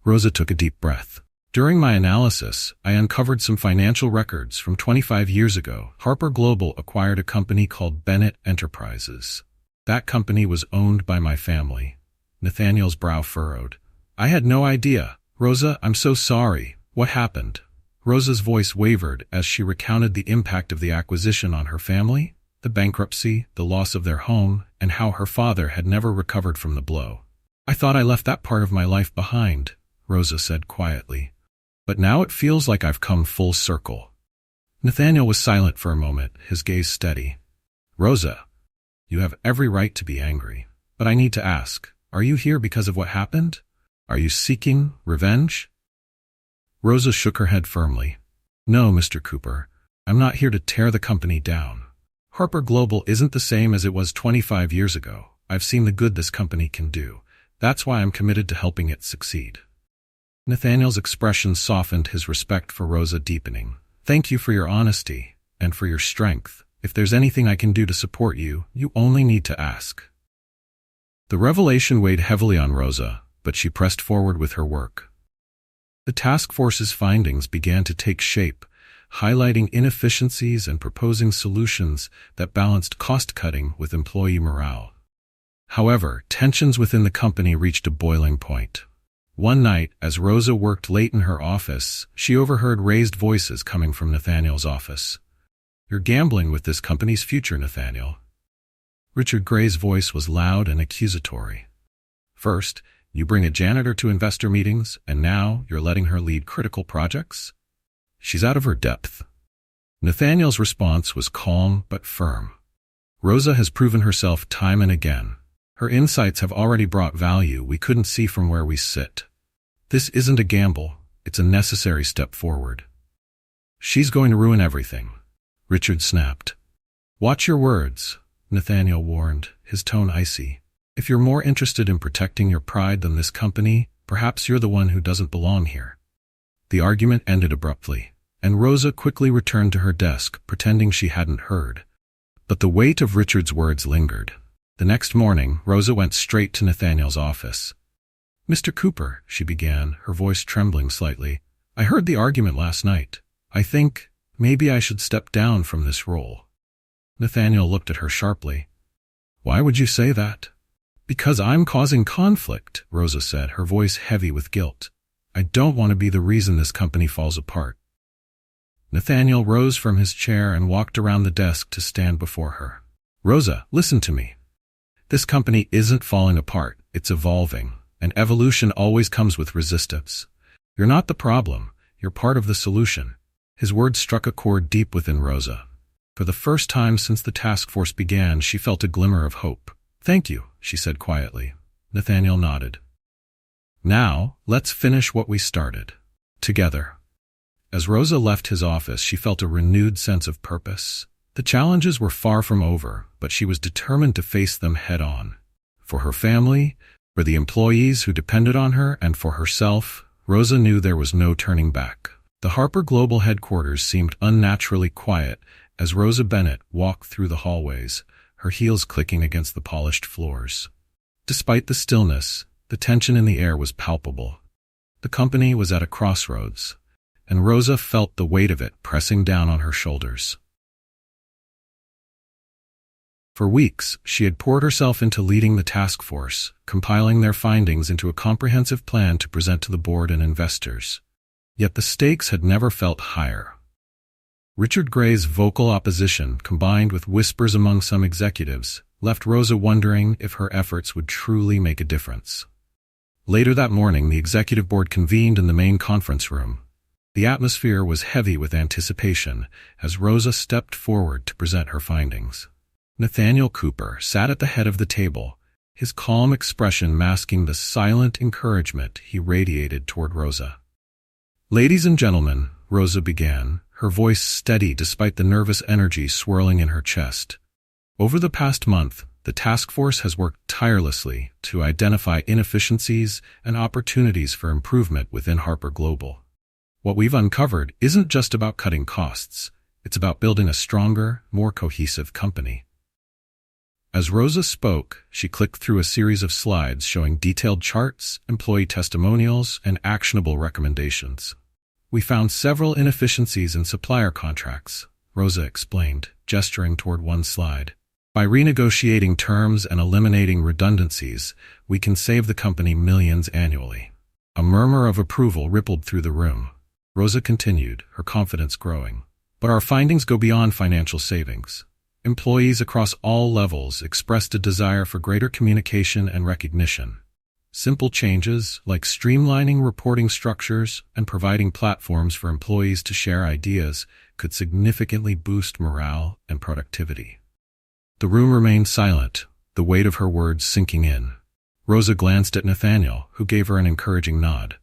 Rosa took a deep breath. "During my analysis, I uncovered some financial records from 25 years ago. Harper Global acquired a company called Bennett Enterprises. That company was owned by my family." Nathaniel's brow furrowed. "I had no idea. Rosa, I'm so sorry. What happened?" Rosa's voice wavered as she recounted the impact of the acquisition on her family, the bankruptcy, the loss of their home, and how her father had never recovered from the blow. "I thought I left that part of my life behind," Rosa said quietly. "But now it feels like I've come full circle." Nathaniel was silent for a moment, his gaze steady. "Rosa, you have every right to be angry. But I need to ask, are you here because of what happened? Are you seeking revenge?" Rosa shook her head firmly. "No, Mr. Cooper, I'm not here to tear the company down. Harper Global isn't the same as it was 25 years ago. I've seen the good this company can do. That's why I'm committed to helping it succeed." Nathaniel's expression softened, his respect for Rosa deepening. "Thank you for your honesty, and for your strength. If there's anything I can do to support you, you only need to ask." The revelation weighed heavily on Rosa, but she pressed forward with her work. The task force's findings began to take shape, highlighting inefficiencies and proposing solutions that balanced cost-cutting with employee morale. However, tensions within the company reached a boiling point. One night, as Rosa worked late in her office, she overheard raised voices coming from Nathaniel's office. "You're gambling with this company's future, Nathaniel." Richard Gray's voice was loud and accusatory. "First, you bring a janitor to investor meetings, and now you're letting her lead critical projects? She's out of her depth." Nathaniel's response was calm but firm. "Rosa has proven herself time and again. Her insights have already brought value we couldn't see from where we sit. This isn't a gamble, it's a necessary step forward." "She's going to ruin everything," Richard snapped. "Watch your words," Nathaniel warned, his tone icy. "If you're more interested in protecting your pride than this company, perhaps you're the one who doesn't belong here." The argument ended abruptly, and Rosa quickly returned to her desk, pretending she hadn't heard. But the weight of Richard's words lingered. The next morning, Rosa went straight to Nathaniel's office. "Mr. Cooper," she began, her voice trembling slightly, "I heard the argument last night. I think maybe I should step down from this role." Nathaniel looked at her sharply. "Why would you say that?" "Because I'm causing conflict," Rosa said, her voice heavy with guilt. "I don't want to be the reason this company falls apart." Nathaniel rose from his chair and walked around the desk to stand before her. "Rosa, listen to me. This company isn't falling apart, it's evolving, and evolution always comes with resistance. You're not the problem, you're part of the solution." His words struck a chord deep within Rosa. For the first time since the task force began, she felt a glimmer of hope. "Thank you," she said quietly. Nathaniel nodded. "Now, let's finish what we started. Together." As Rosa left his office, she felt a renewed sense of purpose. The challenges were far from over, but she was determined to face them head-on. For her family, for the employees who depended on her, and for herself, Rosa knew there was no turning back. The Harper Global headquarters seemed unnaturally quiet as Rosa Bennett walked through the hallways, her heels clicking against the polished floors. Despite the stillness, the tension in the air was palpable. The company was at a crossroads, and Rosa felt the weight of it pressing down on her shoulders. For weeks, she had poured herself into leading the task force, compiling their findings into a comprehensive plan to present to the board and investors. Yet the stakes had never felt higher. Richard Gray's vocal opposition, combined with whispers among some executives, left Rosa wondering if her efforts would truly make a difference. Later that morning, the executive board convened in the main conference room. The atmosphere was heavy with anticipation as Rosa stepped forward to present her findings. Nathaniel Cooper sat at the head of the table, his calm expression masking the silent encouragement he radiated toward Rosa. "Ladies and gentlemen," Rosa began, her voice steady despite the nervous energy swirling in her chest. "Over the past month, the task force has worked tirelessly to identify inefficiencies and opportunities for improvement within Harper Global. What we've uncovered isn't just about cutting costs, it's about building a stronger, more cohesive company." As Rosa spoke, she clicked through a series of slides showing detailed charts, employee testimonials, and actionable recommendations. We found several inefficiencies in supplier contracts, Rosa explained, gesturing toward one slide. By renegotiating terms and eliminating redundancies, we can save the company millions annually. A murmur of approval rippled through the room. Rosa continued, her confidence growing. But our findings go beyond financial savings. Employees across all levels expressed a desire for greater communication and recognition. Simple changes, like streamlining reporting structures and providing platforms for employees to share ideas, could significantly boost morale and productivity. The room remained silent, the weight of her words sinking in. Rosa glanced at Nathaniel, who gave her an encouraging nod.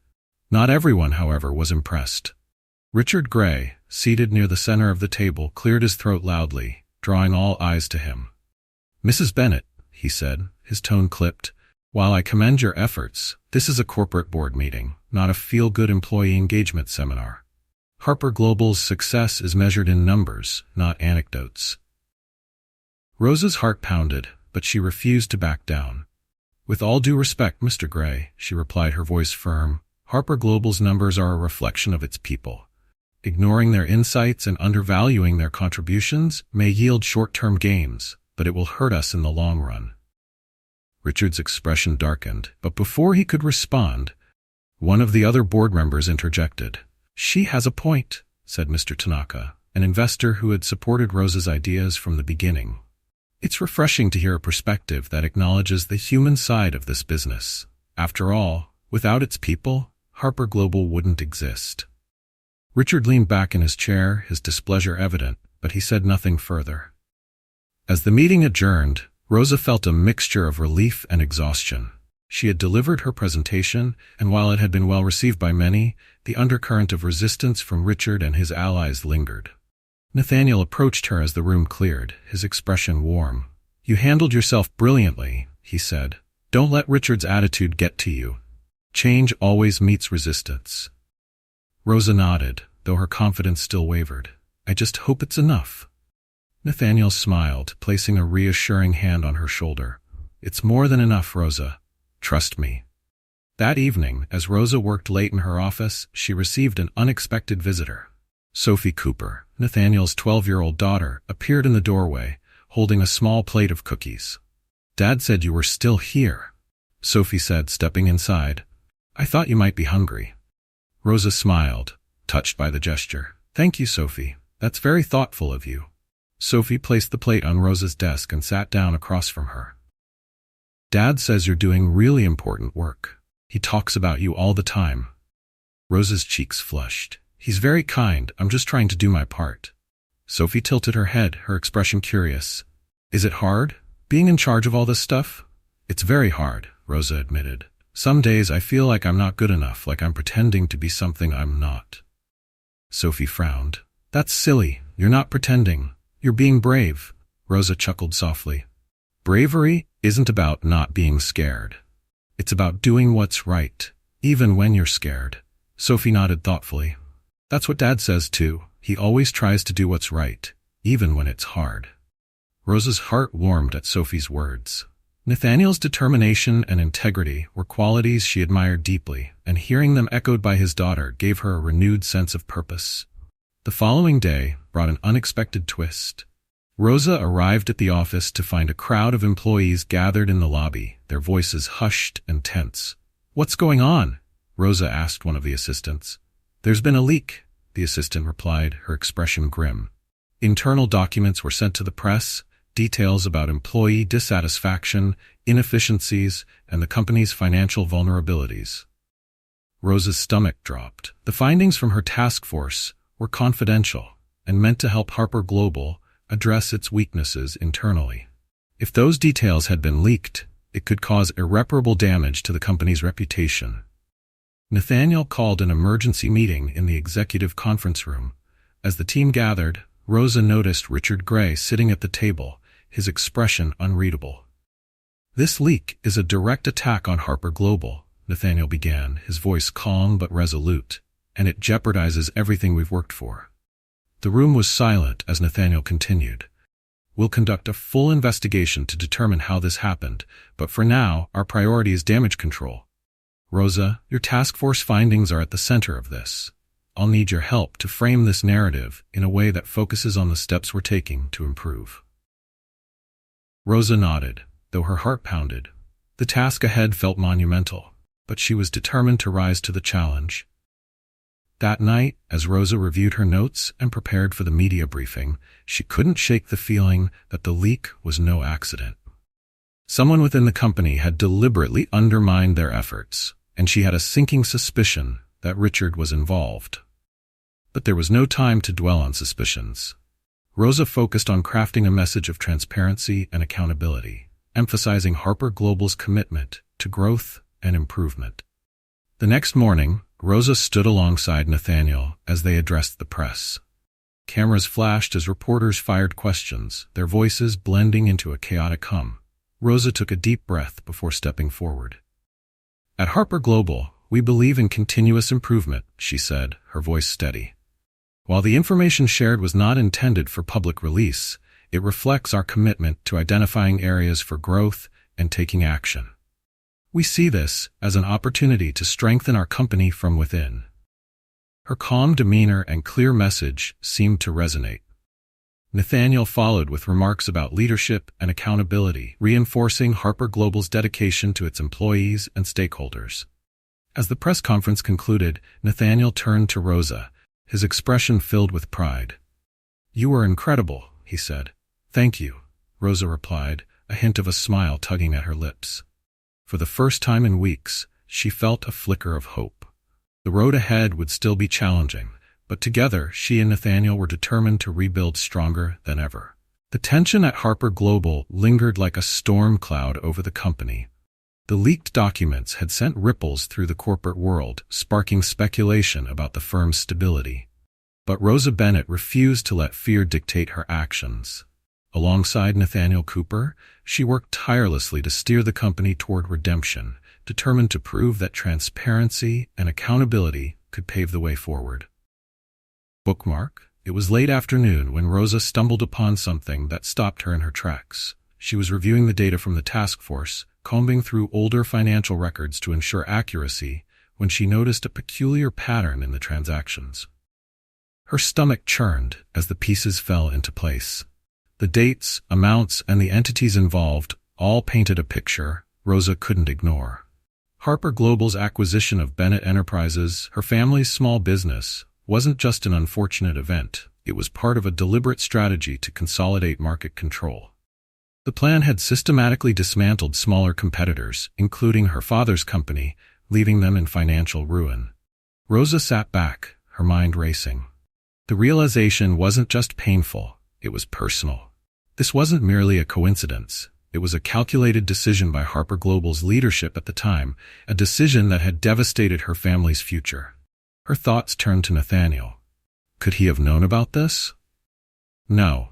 Not everyone, however, was impressed. Richard Gray, seated near the center of the table, cleared his throat loudly, drawing all eyes to him. "Mrs. Bennett," he said, his tone clipped, "while I commend your efforts, this is a corporate board meeting, not a feel-good employee engagement seminar. Harper Global's success is measured in numbers, not anecdotes." Rosa's heart pounded, but she refused to back down. "With all due respect, Mr. Gray," she replied, her voice firm, "Harper Global's numbers are a reflection of its people. Ignoring their insights and undervaluing their contributions may yield short-term gains, but it will hurt us in the long run." Richard's expression darkened, but before he could respond, one of the other board members interjected. "She has a point," said Mr. Tanaka, an investor who had supported Rosa's ideas from the beginning. "It's refreshing to hear a perspective that acknowledges the human side of this business. After all, without its people, Harper Global wouldn't exist." Richard leaned back in his chair, his displeasure evident, but he said nothing further. As the meeting adjourned, Rosa felt a mixture of relief and exhaustion. She had delivered her presentation, and while it had been well received by many, the undercurrent of resistance from Richard and his allies lingered. Nathaniel approached her as the room cleared, his expression warm. "You handled yourself brilliantly," he said. "Don't let Richard's attitude get to you. Change always meets resistance." Rosa nodded, though her confidence still wavered. "I just hope it's enough." Nathaniel smiled, placing a reassuring hand on her shoulder. "It's more than enough, Rosa. Trust me." That evening, as Rosa worked late in her office, she received an unexpected visitor. Sophie Cooper, Nathaniel's 12-year-old daughter, appeared in the doorway, holding a small plate of cookies. "Dad said you were still here," Sophie said, stepping inside. "I thought you might be hungry." Rosa smiled, touched by the gesture. "Thank you, Sophie. That's very thoughtful of you." Sophie placed the plate on Rosa's desk and sat down across from her. "Dad says you're doing really important work. He talks about you all the time." Rosa's cheeks flushed. "He's very kind. I'm just trying to do my part." Sophie tilted her head, her expression curious. "Is it hard, being in charge of all this stuff?" "It's very hard," Rosa admitted. "Some days I feel like I'm not good enough, like I'm pretending to be something I'm not." Sophie frowned. "That's silly. You're not pretending. You're being brave." Rosa chuckled softly. "Bravery isn't about not being scared. It's about doing what's right, even when you're scared." Sophie nodded thoughtfully. "That's what Dad says too. He always tries to do what's right, even when it's hard." Rosa's heart warmed at Sophie's words. Nathaniel's determination and integrity were qualities she admired deeply, and hearing them echoed by his daughter gave her a renewed sense of purpose. The following day brought an unexpected twist. Rosa arrived at the office to find a crowd of employees gathered in the lobby, their voices hushed and tense. "What's going on?" Rosa asked one of the assistants. "There's been a leak," the assistant replied, her expression grim. Internal documents were sent to the press, details about employee dissatisfaction, inefficiencies, and the company's financial vulnerabilities. Rosa's stomach dropped. The findings from her task force were confidential and meant to help Harper Global address its weaknesses internally. If those details had been leaked, it could cause irreparable damage to the company's reputation. Nathaniel called an emergency meeting in the executive conference room. As the team gathered, Rosa noticed Richard Gray sitting at the table, his expression unreadable. "This leak is a direct attack on Harper Global," Nathaniel began, his voice calm but resolute, "and it jeopardizes everything we've worked for." The room was silent as Nathaniel continued. We'll conduct a full investigation to determine how this happened, but for now, our priority is damage control. Rosa, your task force findings are at the center of this. I'll need your help to frame this narrative in a way that focuses on the steps we're taking to improve." Rosa nodded, though her heart pounded. The task ahead felt monumental, but she was determined to rise to the challenge. That night, as Rosa reviewed her notes and prepared for the media briefing, she couldn't shake the feeling that the leak was no accident. Someone within the company had deliberately undermined their efforts, and she had a sinking suspicion that Richard was involved. But there was no time to dwell on suspicions. Rosa focused on crafting a message of transparency and accountability, emphasizing Harper Global's commitment to growth and improvement. The next morning, Rosa stood alongside Nathaniel as they addressed the press. Cameras flashed as reporters fired questions, their voices blending into a chaotic hum. Rosa took a deep breath before stepping forward. "At Harper Global, we believe in continuous improvement," she said, her voice steady. "While the information shared was not intended for public release, it reflects our commitment to identifying areas for growth and taking action. We see this as an opportunity to strengthen our company from within." Her calm demeanor and clear message seemed to resonate. Nathaniel followed with remarks about leadership and accountability, reinforcing Harper Global's dedication to its employees and stakeholders. As the press conference concluded, Nathaniel turned to Rosa, his expression filled with pride. "You were incredible," he said. "Thank you," Rosa replied, a hint of a smile tugging at her lips. For the first time in weeks, she felt a flicker of hope. The road ahead would still be challenging, but together she and Nathaniel were determined to rebuild stronger than ever. The tension at Harper Global lingered like a storm cloud over the company. The leaked documents had sent ripples through the corporate world, sparking speculation about the firm's stability. But Rosa Bennett refused to let fear dictate her actions. Alongside Nathaniel Cooper, she worked tirelessly to steer the company toward redemption, determined to prove that transparency and accountability could pave the way forward. Bookmark. It was late afternoon when Rosa stumbled upon something that stopped her in her tracks. She was reviewing the data from the task force, combing through older financial records to ensure accuracy, when she noticed a peculiar pattern in the transactions. Her stomach churned as the pieces fell into place. The dates, amounts, and the entities involved all painted a picture Rosa couldn't ignore. Harper Global's acquisition of Bennett Enterprises, her family's small business, wasn't just an unfortunate event. It was part of a deliberate strategy to consolidate market control. The plan had systematically dismantled smaller competitors, including her father's company, leaving them in financial ruin. Rosa sat back, her mind racing. The realization wasn't just painful, it was personal. This wasn't merely a coincidence. It was a calculated decision by Harper Global's leadership at the time, a decision that had devastated her family's future. Her thoughts turned to Nathaniel. Could he have known about this? No,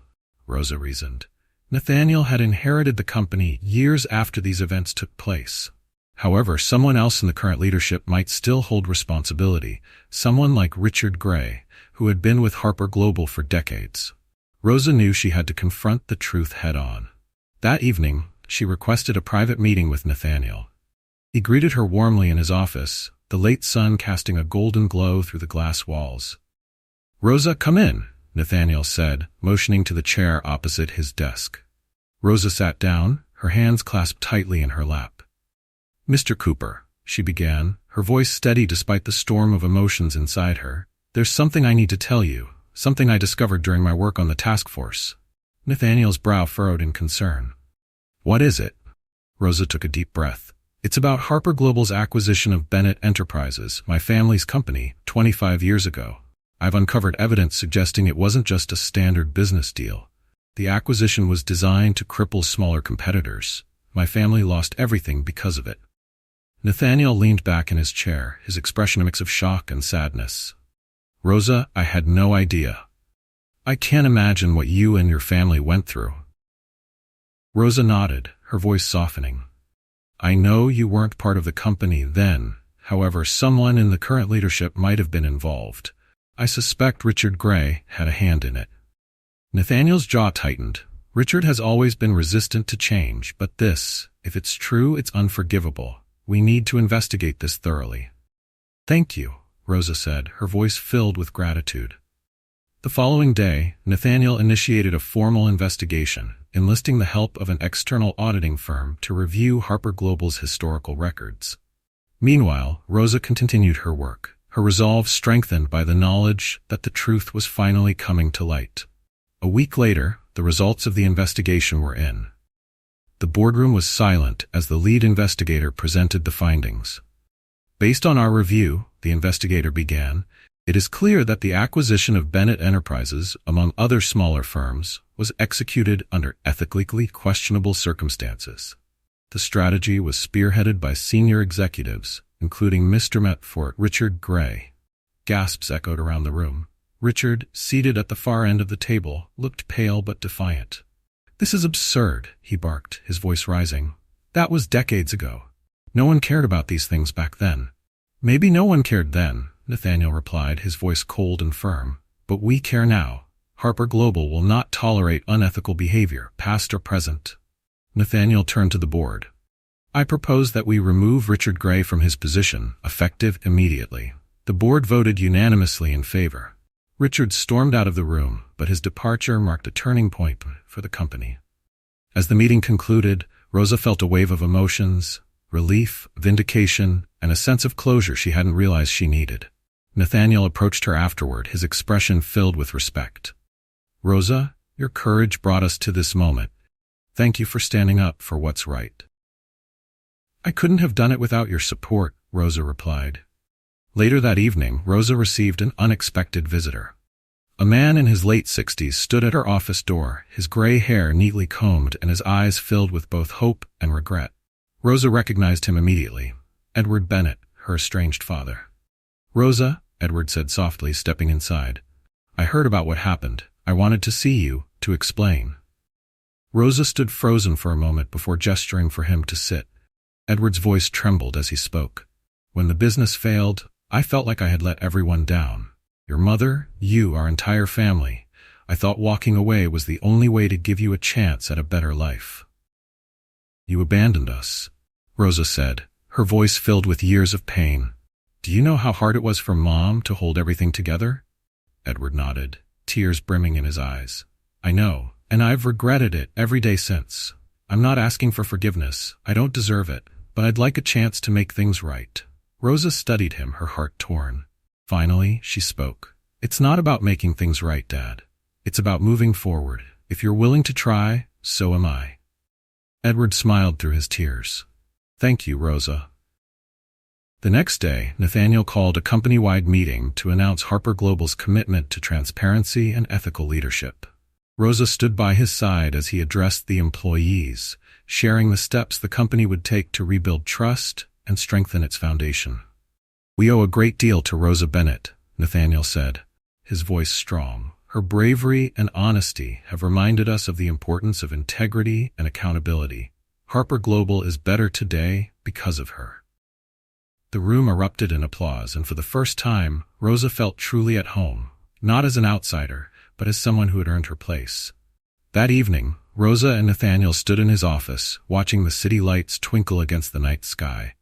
Rosa reasoned. Nathaniel had inherited the company years after these events took place. However, someone else in the current leadership might still hold responsibility, someone like Richard Gray, who had been with Harper Global for decades. Rosa knew she had to confront the truth head-on. That evening, she requested a private meeting with Nathaniel. He greeted her warmly in his office, the late sun casting a golden glow through the glass walls. "Rosa, come in," Nathaniel said, motioning to the chair opposite his desk. Rosa sat down, her hands clasped tightly in her lap. "Mr. Cooper," she began, her voice steady despite the storm of emotions inside her, "there's something I need to tell you. Something I discovered during my work on the task force." Nathaniel's brow furrowed in concern. "What is it?" Rosa took a deep breath. "It's about Harper Global's acquisition of Bennett Enterprises, my family's company, 25 years ago. I've uncovered evidence suggesting it wasn't just a standard business deal. The acquisition was designed to cripple smaller competitors. My family lost everything because of it." Nathaniel leaned back in his chair, his expression a mix of shock and sadness. "Rosa, I had no idea. I can't imagine what you and your family went through." Rosa nodded, her voice softening. "I know you weren't part of the company then. However, someone in the current leadership might have been involved. I suspect Richard Gray had a hand in it." Nathaniel's jaw tightened. Richard has always been resistant to change, but this, if it's true, it's unforgivable. We need to investigate this thoroughly. Thank you, Rosa said, her voice filled with gratitude. The following day, Nathaniel initiated a formal investigation, enlisting the help of an external auditing firm to review Harper Global's historical records. Meanwhile, Rosa continued her work, her resolve strengthened by the knowledge that the truth was finally coming to light. A week later, the results of the investigation were in. The boardroom was silent as the lead investigator presented the findings. Based on our review, the investigator began, it is clear that the acquisition of Bennett Enterprises, among other smaller firms, was executed under ethically questionable circumstances. The strategy was spearheaded by senior executives, including Mr. Metfort Richard Gray. Gasps echoed around the room. Richard, seated at the far end of the table, looked pale but defiant. "This is absurd," he barked, his voice rising. "That was decades ago. No one cared about these things back then." "Maybe no one cared then," Nathaniel replied, his voice cold and firm. "But we care now. Harper Global will not tolerate unethical behavior, past or present." Nathaniel turned to the board. "I propose that we remove Richard Gray from his position, effective immediately." The board voted unanimously in favor. Richard stormed out of the room, but his departure marked a turning point for the company. As the meeting concluded, Rosa felt a wave of emotions, relief, vindication, and a sense of closure she hadn't realized she needed. Nathaniel approached her afterward, his expression filled with respect. "Rosa, your courage brought us to this moment. Thank you for standing up for what's right." "I couldn't have done it without your support," Rosa replied. Later that evening, Rosa received an unexpected visitor. A man in his late 60s stood at her office door, his gray hair neatly combed and his eyes filled with both hope and regret. Rosa recognized him immediately. Edward Bennett, her estranged father. "Rosa," Edward said softly, stepping inside. "I heard about what happened. I wanted to see you, to explain." Rosa stood frozen for a moment before gesturing for him to sit. Edward's voice trembled as he spoke. "When the business failed, I felt like I had let everyone down. Your mother, you, our entire family. I thought walking away was the only way to give you a chance at a better life. You abandoned us," Rosa said, her voice filled with years of pain. "Do you know how hard it was for Mom to hold everything together?" Edward nodded, tears brimming in his eyes. "I know, and I've regretted it every day since. I'm not asking for forgiveness. I don't deserve it, but I'd like a chance to make things right." Rosa studied him, her heart torn. Finally, she spoke. "It's not about making things right, Dad. It's about moving forward. If you're willing to try, so am I." Edward smiled through his tears. "Thank you, Rosa." The next day, Nathaniel called a company-wide meeting to announce Harper Global's commitment to transparency and ethical leadership. Rosa stood by his side as he addressed the employees, sharing the steps the company would take to rebuild trust and strengthen its foundation. "We owe a great deal to Rosa Bennett," Nathaniel said, his voice strong. "Her bravery and honesty have reminded us of the importance of integrity and accountability. Harper Global is better today because of her." The room erupted in applause, and for the first time, Rosa felt truly at home, not as an outsider, but as someone who had earned her place. That evening, Rosa and Nathaniel stood in his office, watching the city lights twinkle against the night sky.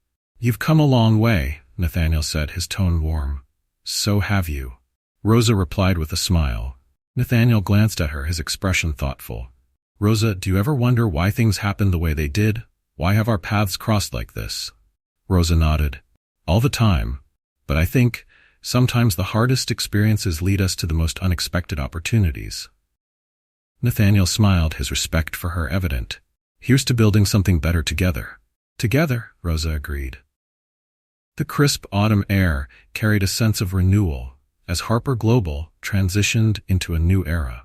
"You've come a long way," Nathaniel said, his tone warm. "So have you," Rosa replied with a smile. Nathaniel glanced at her, his expression thoughtful. "Rosa, do you ever wonder why things happened the way they did? Why have our paths crossed like this?" Rosa nodded. "All the time. But I think sometimes the hardest experiences lead us to the most unexpected opportunities." Nathaniel smiled, his respect for her evident. "Here's to building something better together." "Together," Rosa agreed. The crisp autumn air carried a sense of renewal as Harper Global transitioned into a new era.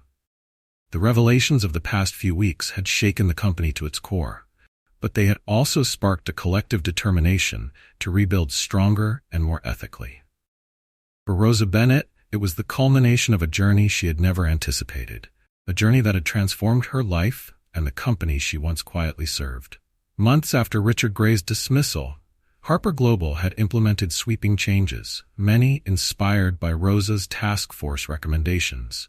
The revelations of the past few weeks had shaken the company to its core, but they had also sparked a collective determination to rebuild stronger and more ethically. For Rosa Bennett, it was the culmination of a journey she had never anticipated, a journey that had transformed her life and the company she once quietly served. Months after Richard Gray's dismissal, Harper Global had implemented sweeping changes, many inspired by Rosa's task force recommendations.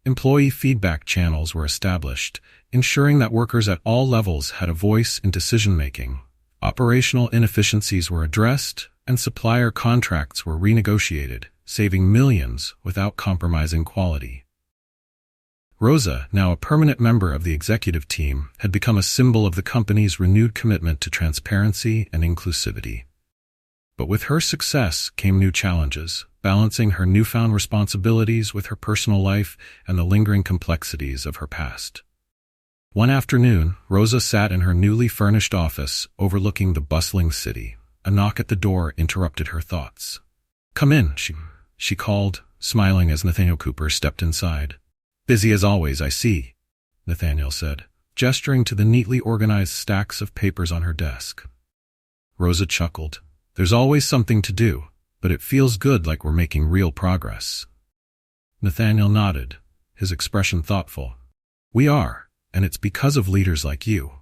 Employee feedback channels were established, ensuring that workers at all levels had a voice in decision-making. Operational inefficiencies were addressed, and supplier contracts were renegotiated, saving millions without compromising quality. Rosa, now a permanent member of the executive team, had become a symbol of the company's renewed commitment to transparency and inclusivity. But with her success came new challenges, balancing her newfound responsibilities with her personal life and the lingering complexities of her past. One afternoon, Rosa sat in her newly furnished office overlooking the bustling city. A knock at the door interrupted her thoughts. "Come in," she called, smiling as Nathaniel Cooper stepped inside. "Busy as always, I see," Nathaniel said, gesturing to the neatly organized stacks of papers on her desk. Rosa chuckled. "There's always something to do, but it feels good like we're making real progress." Nathaniel nodded, his expression thoughtful. "We are, and it's because of leaders like you."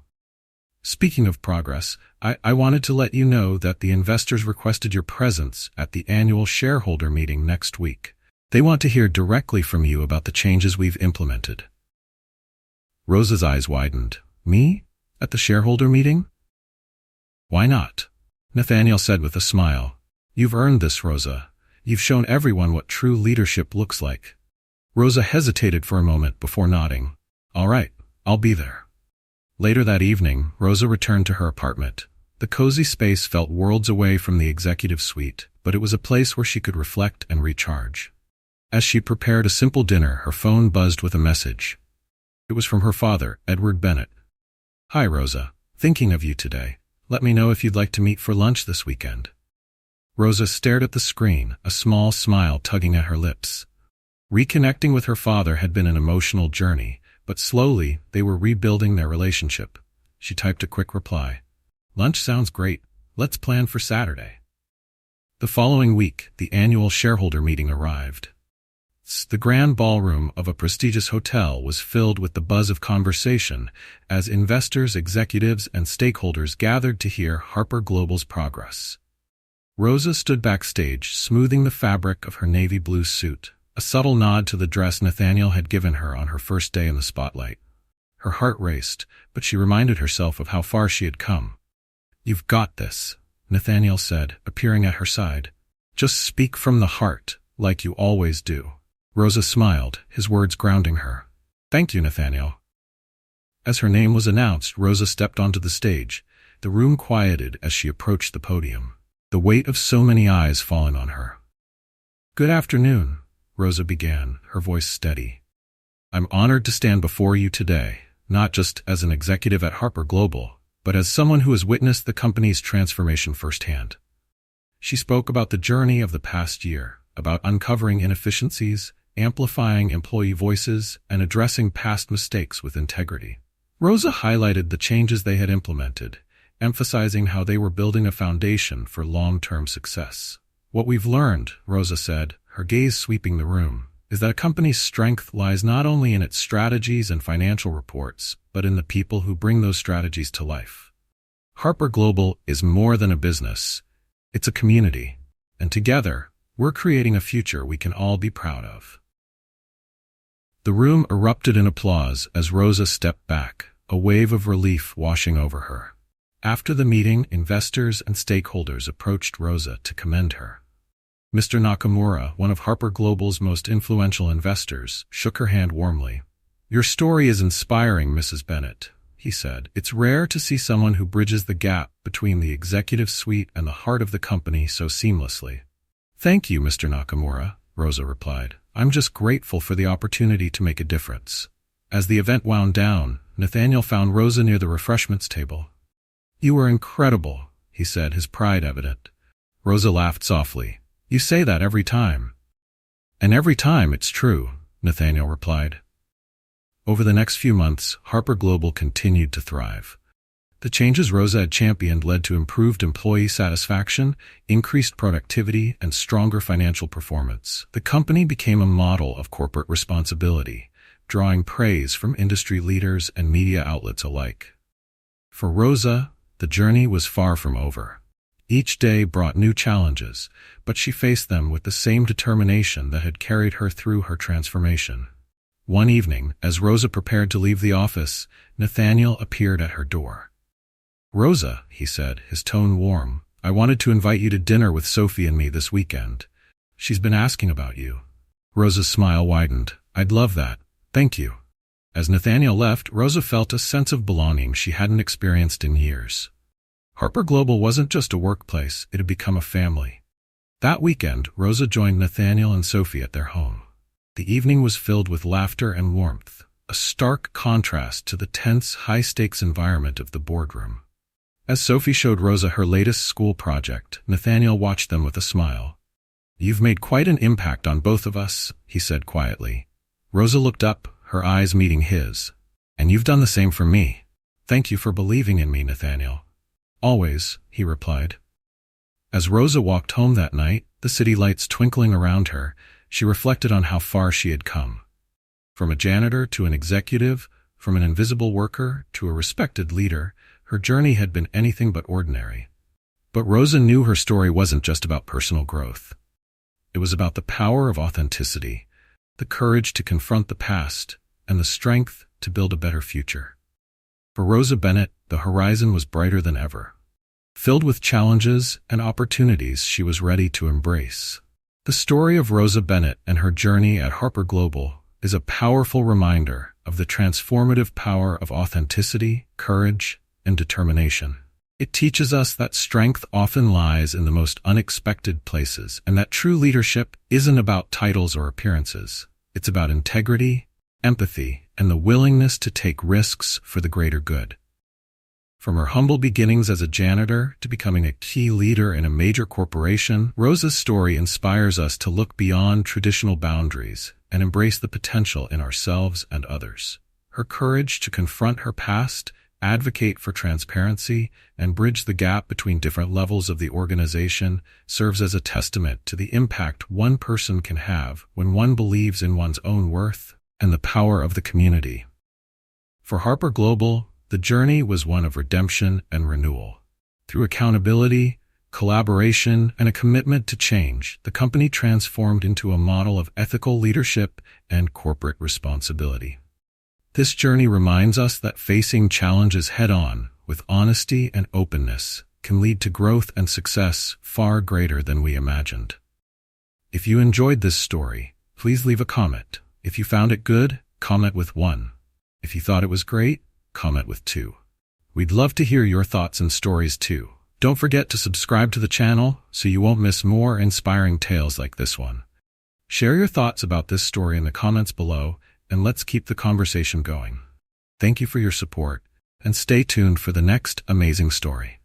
"Speaking of progress, I wanted to let you know that the investors requested your presence at the annual shareholder meeting next week. They want to hear directly from you about the changes we've implemented." Rosa's eyes widened. "Me? At the shareholder meeting?" "Why not?" Nathaniel said with a smile. "You've earned this, Rosa. You've shown everyone what true leadership looks like." Rosa hesitated for a moment before nodding. "All right, I'll be there." Later that evening, Rosa returned to her apartment. The cozy space felt worlds away from the executive suite, but it was a place where she could reflect and recharge. As she prepared a simple dinner, her phone buzzed with a message. It was from her father, Edward Bennett. "Hi, Rosa. Thinking of you today. Let me know if you'd like to meet for lunch this weekend." Rosa stared at the screen, a small smile tugging at her lips. Reconnecting with her father had been an emotional journey, but slowly they were rebuilding their relationship. She typed a quick reply. "Lunch sounds great. Let's plan for Saturday." The following week, the annual shareholder meeting arrived. The grand ballroom of a prestigious hotel was filled with the buzz of conversation as investors, executives, and stakeholders gathered to hear Harper Global's progress. Rosa stood backstage, smoothing the fabric of her navy blue suit, a subtle nod to the dress Nathaniel had given her on her first day in the spotlight. Her heart raced, but she reminded herself of how far she had come. "You've got this," Nathaniel said, appearing at her side. "Just speak from the heart, like you always do." Rosa smiled, his words grounding her. "Thank you, Nathaniel." As her name was announced, Rosa stepped onto the stage. The room quieted as she approached the podium, the weight of so many eyes falling on her. "Good afternoon," Rosa began, her voice steady. "I'm honored to stand before you today, not just as an executive at Harper Global, but as someone who has witnessed the company's transformation firsthand." She spoke about the journey of the past year, about uncovering inefficiencies, amplifying employee voices, and addressing past mistakes with integrity. Rosa highlighted the changes they had implemented, emphasizing how they were building a foundation for long-term success. "What we've learned," Rosa said, her gaze sweeping the room, "is that a company's strength lies not only in its strategies and financial reports, but in the people who bring those strategies to life. Harper Global is more than a business. It's a community, and together, we're creating a future we can all be proud of." The room erupted in applause as Rosa stepped back, a wave of relief washing over her. After the meeting, investors and stakeholders approached Rosa to commend her. Mr. Nakamura, one of Harper Global's most influential investors, shook her hand warmly. "Your story is inspiring, Mrs. Bennett," he said. "It's rare to see someone who bridges the gap between the executive suite and the heart of the company so seamlessly." "Thank you, Mr. Nakamura," Rosa replied. "I'm just grateful for the opportunity to make a difference." As the event wound down, Nathaniel found Rosa near the refreshments table. "You were incredible," he said, his pride evident. Rosa laughed softly. "You say that every time." "And every time it's true," Nathaniel replied. Over the next few months, Harper Global continued to thrive. The changes Rosa had championed led to improved employee satisfaction, increased productivity, and stronger financial performance. The company became a model of corporate responsibility, drawing praise from industry leaders and media outlets alike. For Rosa, the journey was far from over. Each day brought new challenges, but she faced them with the same determination that had carried her through her transformation. One evening, as Rosa prepared to leave the office, Nathaniel appeared at her door. "Rosa," he said, his tone warm, "I wanted to invite you to dinner with Sophie and me this weekend. She's been asking about you." Rosa's smile widened. "I'd love that. Thank you." As Nathaniel left, Rosa felt a sense of belonging she hadn't experienced in years. Harper Global wasn't just a workplace, it had become a family. That weekend, Rosa joined Nathaniel and Sophie at their home. The evening was filled with laughter and warmth, a stark contrast to the tense, high-stakes environment of the boardroom. As Sophie showed Rosa her latest school project, Nathaniel watched them with a smile. "You've made quite an impact on both of us," he said quietly. Rosa looked up, her eyes meeting his. "And you've done the same for me. Thank you for believing in me, Nathaniel." "Always," he replied. As Rosa walked home that night, the city lights twinkling around her, she reflected on how far she had come. From a janitor to an executive, from an invisible worker to a respected leader, her journey had been anything but ordinary. But Rosa knew her story wasn't just about personal growth. It was about the power of authenticity, the courage to confront the past, and the strength to build a better future. For Rosa Bennett, the horizon was brighter than ever. Filled with challenges and opportunities she was ready to embrace. The story of Rosa Bennett and her journey at Harper Global is a powerful reminder of the transformative power of authenticity, courage, and determination. It teaches us that strength often lies in the most unexpected places, and that true leadership isn't about titles or appearances. It's about integrity, empathy, and the willingness to take risks for the greater good. From her humble beginnings as a janitor to becoming a key leader in a major corporation, Rosa's story inspires us to look beyond traditional boundaries and embrace the potential in ourselves and others. Her courage to confront her past, advocate for transparency, and bridge the gap between different levels of the organization serves as a testament to the impact one person can have when one believes in one's own worth and the power of the community. For Harper Global, the journey was one of redemption and renewal. Through accountability, collaboration, and a commitment to change, the company transformed into a model of ethical leadership and corporate responsibility. This journey reminds us that facing challenges head-on, with honesty and openness, can lead to growth and success far greater than we imagined. If you enjoyed this story, please leave a comment. If you found it good, comment with 1. If you thought it was great, comment with 2. We'd love to hear your thoughts and stories too. Don't forget to subscribe to the channel so you won't miss more inspiring tales like this one. Share your thoughts about this story in the comments below, and let's keep the conversation going. Thank you for your support, and stay tuned for the next amazing story.